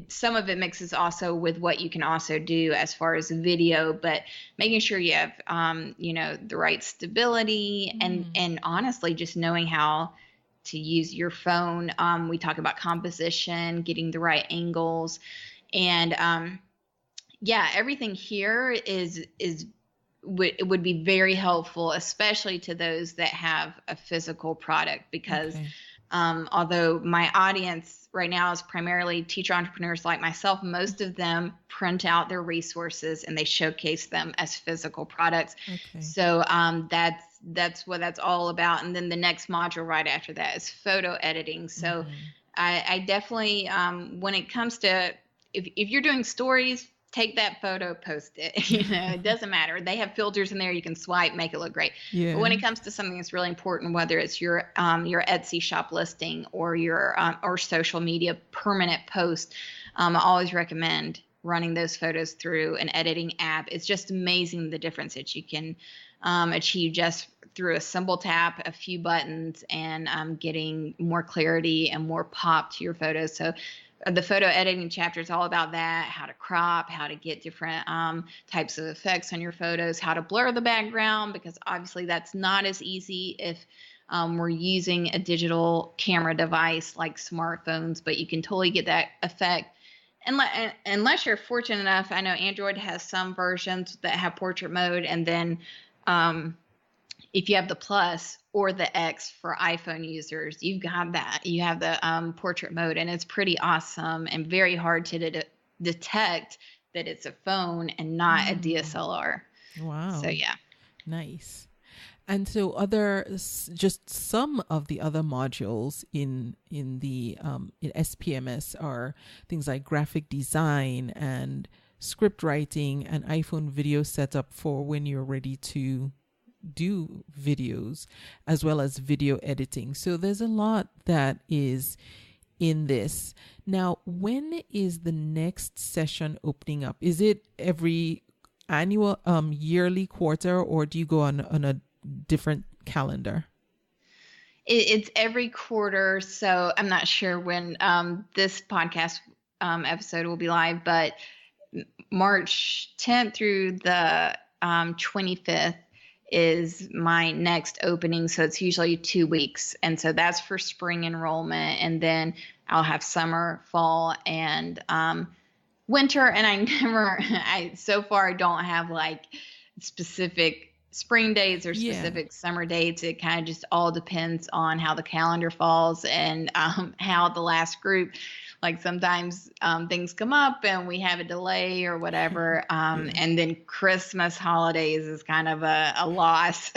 some of it mixes also with what you can also do as far as video, but making sure you have, the right stability and honestly just knowing how to use your phone. We talk about composition, getting the right angles, and everything here would be very helpful, especially to those that have a physical product, because although my audience right now is primarily teacher entrepreneurs like myself, most of them print out their resources and they showcase them as physical products. So that's what that's all about. And then the next module right after that is photo editing. So I definitely, when it comes to, if you're doing stories, take that photo, post it. It doesn't matter. They have filters in there. You can swipe, make it look great. But when it comes to something that's really important, whether it's your Etsy shop listing or your or social media permanent post, I always recommend running those photos through an editing app. It's just amazing the difference that you can achieve just through a simple tap, a few buttons, and getting more clarity and more pop to your photos. So the photo editing chapter is all about that, how to crop, how to get different types of effects on your photos, how to blur the background, because obviously that's not as easy if we're using a digital camera device like smartphones, but you can totally get that effect. Unless you're fortunate enough, I know Android has some versions that have portrait mode, and then if you have the Plus or the X for iPhone users, you've got that. You have the portrait mode, and it's pretty awesome and very hard to detect that it's a phone and not a DSLR. Wow. So, yeah. Nice. And so just some of the other modules in SPMS are things like graphic design and script writing and iPhone video setup for when you're ready to do videos, as well as video editing. So there's a lot that is in this. Now, when is the next session opening up? Is it every annual, yearly, quarter, or do you go on a different calendar? It's every quarter. So I'm not sure when this podcast episode will be live, but March 10th through the 25th is my next opening. So it's usually 2 weeks. And so that's for spring enrollment. And then I'll have summer, fall, and winter. And so far I don't have like specific spring dates or specific summer dates. It kind of just all depends on how the calendar falls and how the last group, like sometimes things come up and we have a delay or whatever. And then Christmas holidays is kind of a loss.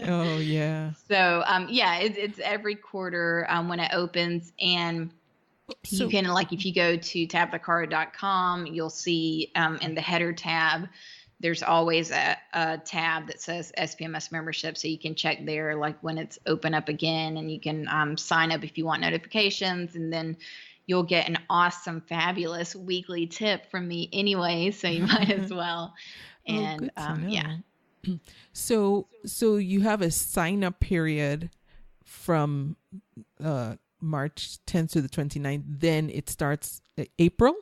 Oh, yeah. So, it's every quarter when it opens. And you can, like, if you go to tabithacarro.com, you'll see in the header tab, there's always a tab that says SPMS membership. So you can check there, like when it's open up again, and you can sign up if you want notifications, and then you'll get an awesome, fabulous weekly tip from me anyway. So you might as well. And So you have a sign up period from March 10th to the 29th. Then it starts April.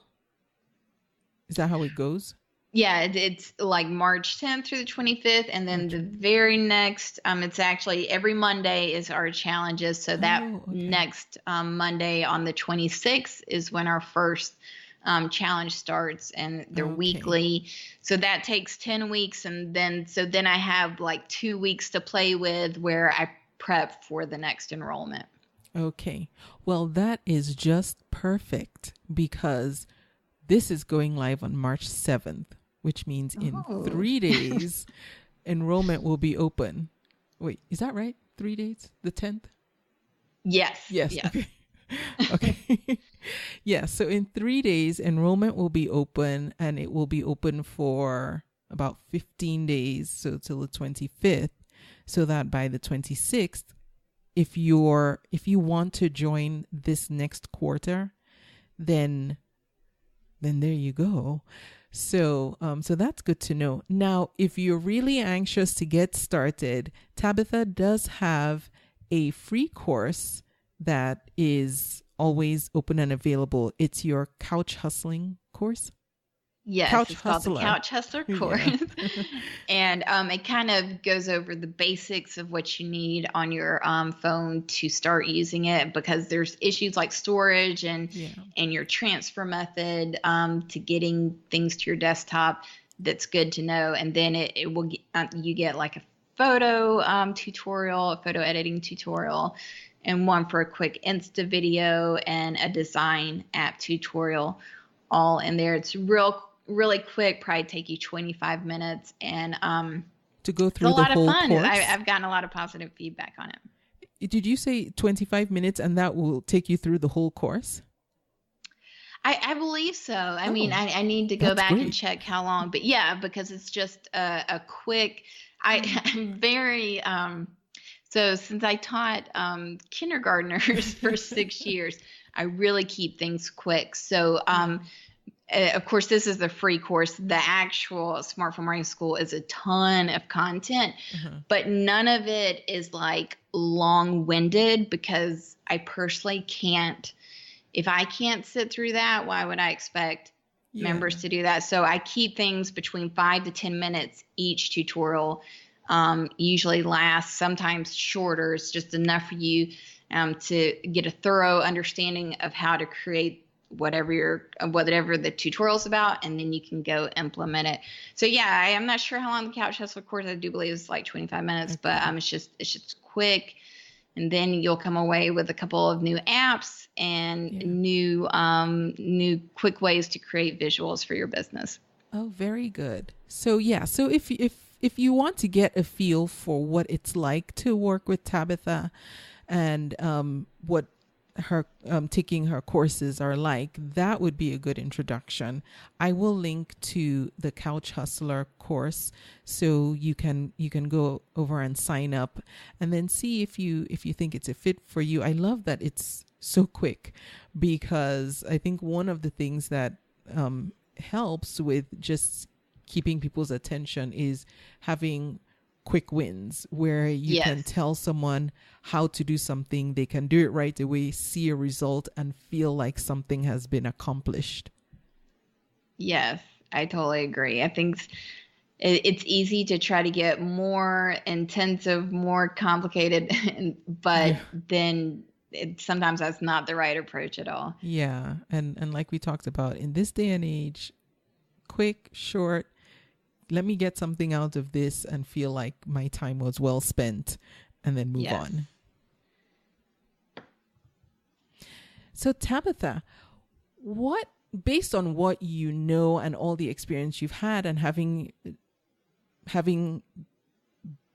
Is that how it goes? Yeah, it's like March 10th through the 25th. And then the very next, it's actually every Monday is our challenges. So that next Monday on the 26th is when our first challenge starts, and they're weekly. So that takes 10 weeks. And then I have like 2 weeks to play with where I prep for the next enrollment. Okay. Well, that is just perfect because this is going live on March 7th. Which means in 3 days, enrollment will be open. Wait, is that right? 3 days? The 10th? Yes. Okay. Okay. Yeah. So in 3 days, enrollment will be open, and it will be open for about 15 days. So till the 25th, so that by the 26th, if you want to join this next quarter, then there you go. So that's good to know. Now, if you're really anxious to get started, Tabitha does have a free course that is always open and available. It's your couch hustling course. Yes, it's called the Couch Hustler course. Yeah. And it kind of goes over the basics of what you need on your phone to start using it, because there's issues like storage and your transfer method to getting things to your desktop. That's good to know. And then it will you get like a photo tutorial, a photo editing tutorial, and one for a quick Insta video and a design app tutorial, all in there. It's really quick, probably take you 25 minutes, and to go through the whole course. It's a lot of fun. I've gotten a lot of positive feedback on it. Did you say 25 minutes and that will take you through the whole course? I believe so. I mean, I need to go back and check how long, but yeah, because it's just a quick, I'm very, so since I taught kindergartners for 6 years, I really keep things quick. So, of course, this is the free course. The actual Smartphone Marketing School is a ton of content, but none of it is like long-winded, because I personally can't. If I can't sit through that, why would I expect members to do that? So I keep things between 5 to 10 minutes each tutorial. Usually lasts, sometimes shorter. It's just enough for you to get a thorough understanding of how to create whatever the tutorial's about, and then you can go implement it. So yeah, I'm not sure how long the Couch Hustler course. I do believe it's like 25 minutes, but it's just quick, and then you'll come away with a couple of new apps and new quick ways to create visuals for your business. Oh, very good. So so if you want to get a feel for what it's like to work with Tabitha and what her taking her courses are like, that would be a good introduction. I will link to the Couch Hustler course, so you can go over and sign up, and then see if you think it's a fit for you. I love that it's so quick, because I think one of the things that helps with just keeping people's attention is having quick wins where you can tell someone how to do something, they can do it right away, see a result, and feel like something has been accomplished. Yes, I totally agree. I think it's easy to try to get more intensive, more complicated, but Yeah. then sometimes that's not the right approach at all. Yeah. And like we talked about, in this day and age, quick, short, let me get something out of this and feel like my time was well spent and then move Yes. on. So Tabitha, what, based on what you know and all the experience you've had and having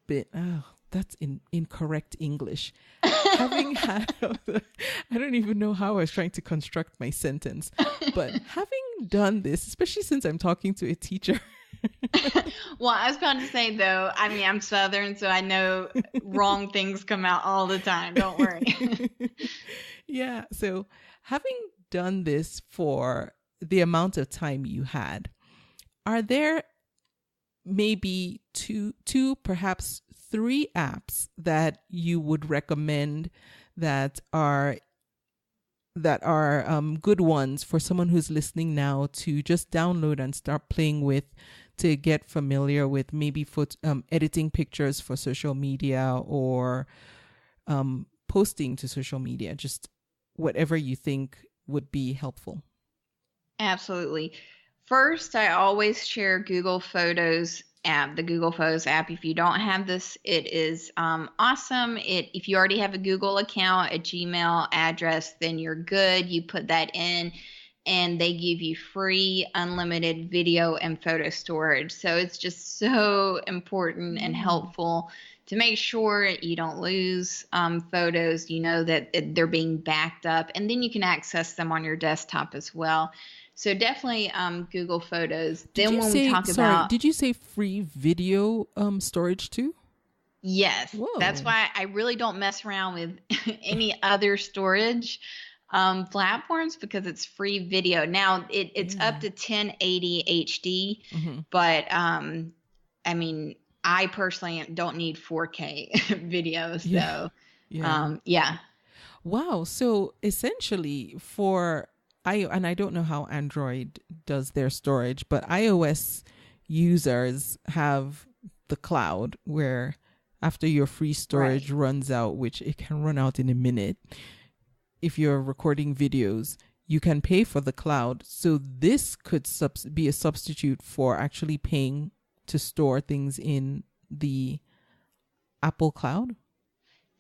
been, oh, that's incorrect English. Having had, I don't even know how I was trying to construct my sentence, but having done this, especially since I'm talking to a teacher. Well, I was about to say, though, I mean, I'm Southern, so I know wrong things come out all the time. Don't worry. Yeah. So having done this for the amount of time you had, are there maybe two, perhaps three apps that you would recommend that are good ones for someone who's listening now to just download and start playing with, to get familiar with maybe editing pictures for social media or posting to social media, just whatever you think would be helpful? Absolutely. First, I always share Google Photos app, the Google Photos app. If you don't have this, it is awesome. If you already have a Google account, a Gmail address, then you're good. You put that in, and they give you free, unlimited video and photo storage. So it's just so important and helpful to make sure you don't lose photos, you know, that they're being backed up, and then you can access them on your desktop as well. So definitely Google Photos. Then when we talk about... Did you say free video storage too? Yes. Whoa. That's why I really don't mess around with any other storage platforms, because it's free video. Now it's up to 1080 HD, but I mean, I personally don't need 4K video. So yeah. Wow. So essentially and I don't know how Android does their storage, but iOS users have the cloud, where after your free storage runs out, which it can run out in a minute, if you're recording videos, you can pay for the cloud. So this could be a substitute for actually paying to store things in the Apple cloud.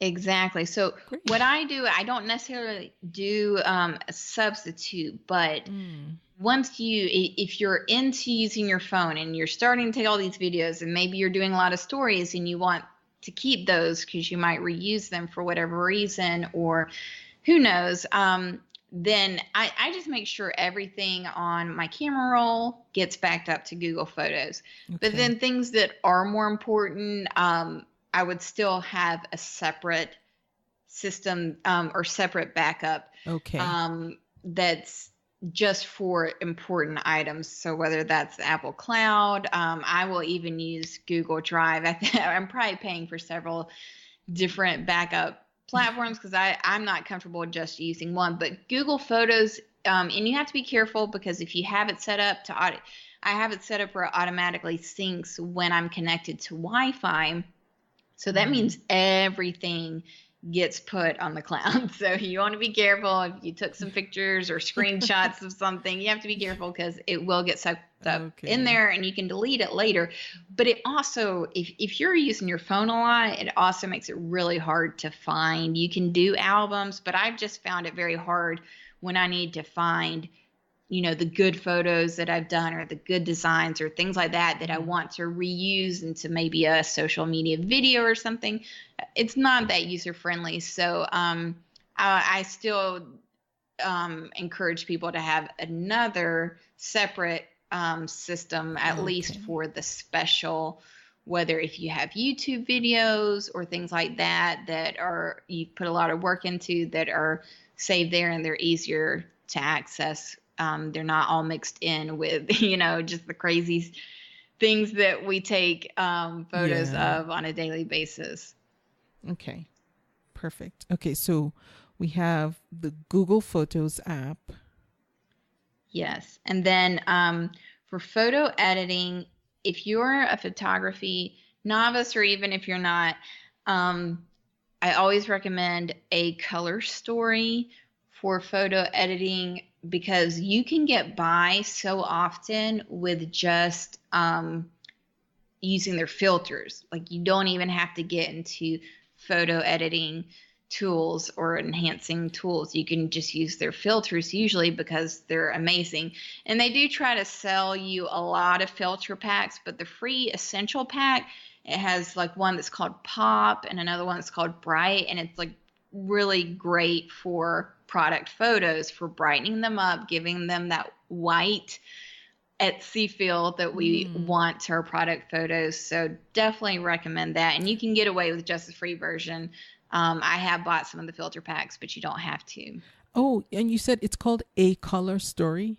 Exactly. So Great. What I do, I don't necessarily do a substitute, but if you're into using your phone and you're starting to take all these videos, and maybe you're doing a lot of stories and you want to keep those because you might reuse them for whatever reason, or who knows, then I just make sure everything on my camera roll gets backed up to Google Photos. Okay. But then things that are more important, I would still have a separate system or separate backup. Okay. That's just for important items. So whether that's Apple Cloud, I will even use Google Drive. I'm probably paying for several different backup platforms because I'm not comfortable just using one. But Google Photos, and you have to be careful, because if you have it set up I have it set up where it automatically syncs when I'm connected to Wi-Fi. So that means everything gets put on the cloud. So you want to be careful. If you took some pictures or screenshots of something, you have to be careful, because it will get sucked up in there, and you can delete it later. But it also, if you're using your phone a lot, it also makes it really hard to find. You can do albums, but I've just found it very hard when I need to find, you know, the good photos that I've done, or the good designs, or things like that I want to reuse into maybe a social media video or something. It's not that user friendly. So I still encourage people to have another separate system, at least for the special, whether if you have YouTube videos or things like that are, you put a lot of work into, that are saved there and they're easier to access. They're not all mixed in with, you know, just the crazy things that we take photos of on a daily basis. Okay, perfect. Okay, so we have the Google Photos app. Yes. And then for photo editing, if you're a photography novice, or even if you're not, I always recommend a color story for photo editing, because you can get by so often with just using their filters. Like, you don't even have to get into photo editing tools or enhancing tools. You can just use their filters usually, because they're amazing. And they do try to sell you a lot of filter packs, but the free essential pack, it has like one that's called Pop and another one that's called Bright, and it's like really great for product photos, for brightening them up, giving them that white Etsy feel that we want to our product photos. So definitely recommend that. And you can get away with just the free version. I have bought some of the filter packs, but you don't have to. Oh, and you said it's called A Color Story?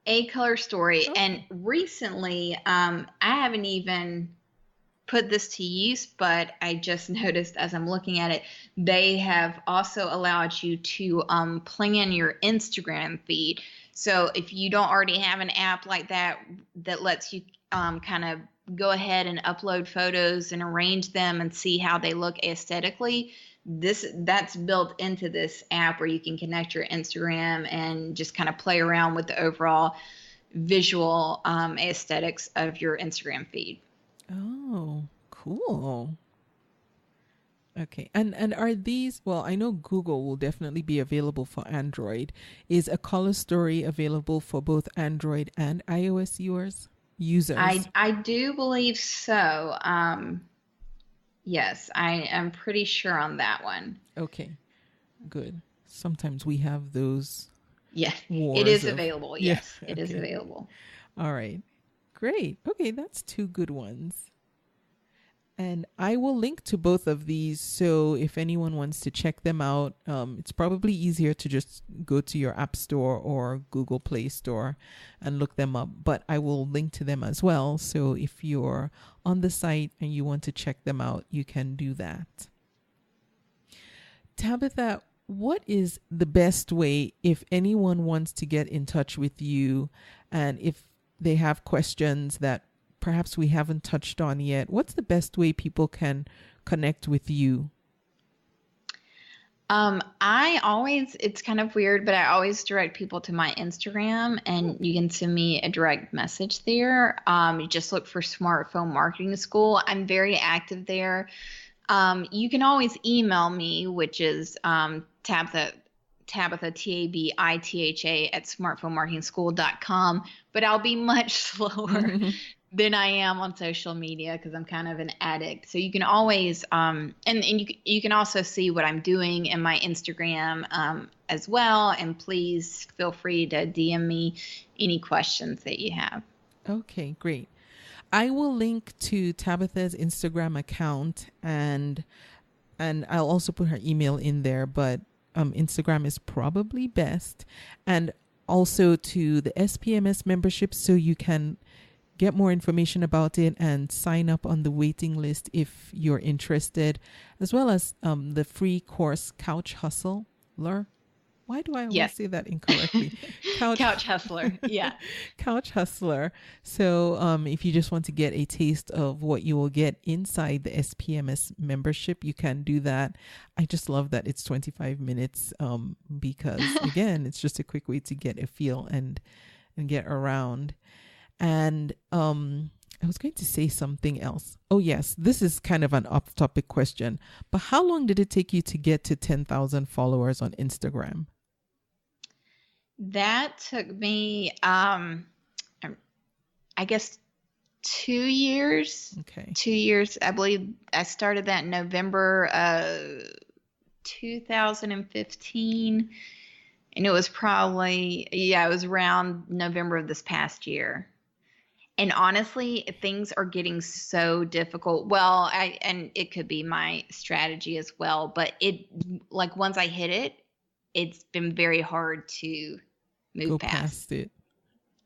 A Color Story. Oh. And recently, I haven't even put this to use, but I just noticed as I'm looking at it, they have also allowed you to plan your Instagram feed. So if you don't already have an app like that that lets you kind of go ahead and upload photos and arrange them and see how they look aesthetically, that's built into this app, where you can connect your Instagram and just kind of play around with the overall visual aesthetics of your Instagram feed. Oh, cool. Okay. And are these, well, I know Google will definitely be available for Android. Is A Color Story available for both Android and iOS users? I do believe so. Yes, I am pretty sure on that one. Okay, good. Sometimes we have those. Yes, wars it is of- available. Yeah, Yes, it is okay. available. All right. Great. Okay, that's two good ones. And I will link to both of these. So if anyone wants to check them out, it's probably easier to just go to your App Store or Google Play Store and look them up. But I will link to them as well. So if you're on the site and you want to check them out, you can do that. Tabitha, what is the best way if anyone wants to get in touch with you, and if they have questions that perhaps we haven't touched on yet? What's the best way people can connect with you? It's kind of weird, but I always direct people to my Instagram, and you can send me a direct message there. You just look for Smartphone Marketing School. I'm very active there. You can always email me, which is Tabitha, Tabitha, at smartphonemarketingschool.com, but I'll be much slower than I am on social media, because I'm kind of an addict. So you can always, and you can also see what I'm doing in my Instagram as well. And please feel free to DM me any questions that you have. Okay, great. I will link to Tabitha's Instagram account, and I'll also put her email in there, but Instagram is probably best. And also to the SPMS membership, so you can get more information about it and sign up on the waiting list if you're interested, as well as the free course Couch Hustler. Why do I always say that incorrectly? Couch Hustler. Yeah. Couch Hustler. So if you just want to get a taste of what you will get inside the SPMS membership, you can do that. I just love that it's 25 minutes because, again, it's just a quick way to get a feel and get around. And I was going to say something else. Oh, yes, this is kind of an off-topic question, but how long did it take you to get to 10,000 followers on Instagram? That took me, I guess, 2 years. Okay. 2 years. I believe I started that in November 2015. And it was probably, it was around November of this past year. And honestly, things are getting so difficult. Well, and it could be my strategy as well, but once I hit it, it's been very hard to move past it.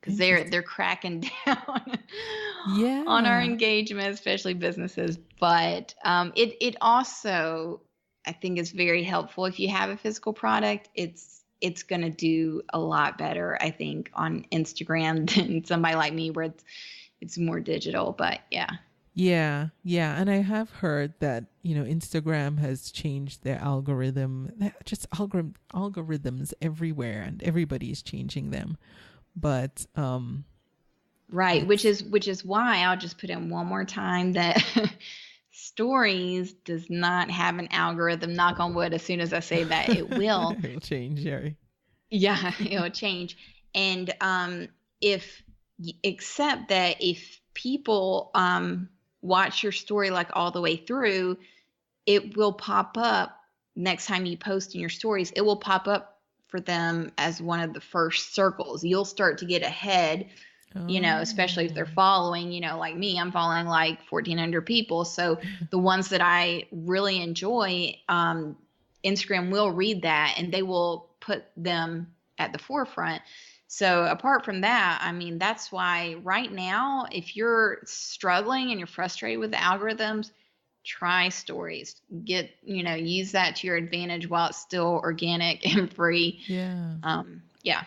Because they're cracking down on our engagement, especially businesses. But it also, I think, is very helpful. If you have a physical product, it's going to do a lot better, I think, on Instagram than somebody like me, where it's, it's more digital, but yeah. Yeah. And I have heard that, Instagram has changed their algorithm, just algorithms everywhere, and everybody is changing them. But, right. Which is why I'll just put in one more time that Stories does not have an algorithm. Knock on wood. As soon as I say that, it will. It'll change, Jerry. Yeah, it'll change. And except that if people watch your story like all the way through, it will pop up next time you post in your stories. It will pop up for them as one of the first circles. You'll start to get ahead, especially if they're following, like me, I'm following like 1,400 people. So the ones that I really enjoy, Instagram will read that and they will put them at the forefront. So apart from that, I mean, that's why right now, if you're struggling and you're frustrated with the algorithms, try stories. Use that to your advantage while it's still organic and free. Yeah. Yeah.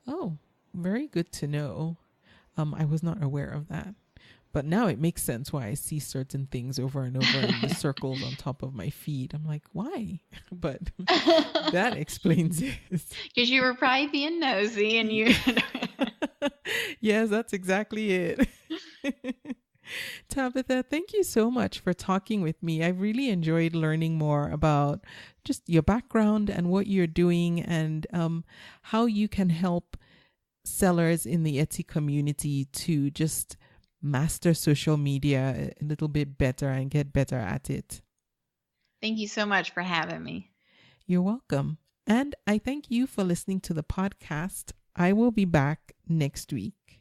Oh, very good to know. I was not aware of that. But now it makes sense why I see certain things over and over in the circles on top of my feed. I'm like, why? But that explains it. Because you were probably being nosy and you... Yes, that's exactly it. Tabitha, thank you so much for talking with me. I really enjoyed learning more about just your background and what you're doing and how you can help sellers in the Etsy community to just master social media a little bit better and get better at it. Thank you so much for having me. You're welcome. And I thank you for listening to the podcast. I will be back next week.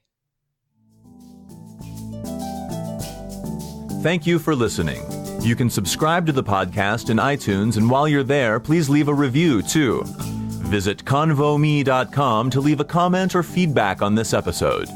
Thank you for listening. You can subscribe to the podcast in iTunes, and while you're there, please leave a review too. Visit convome.com to leave a comment or feedback on this episode.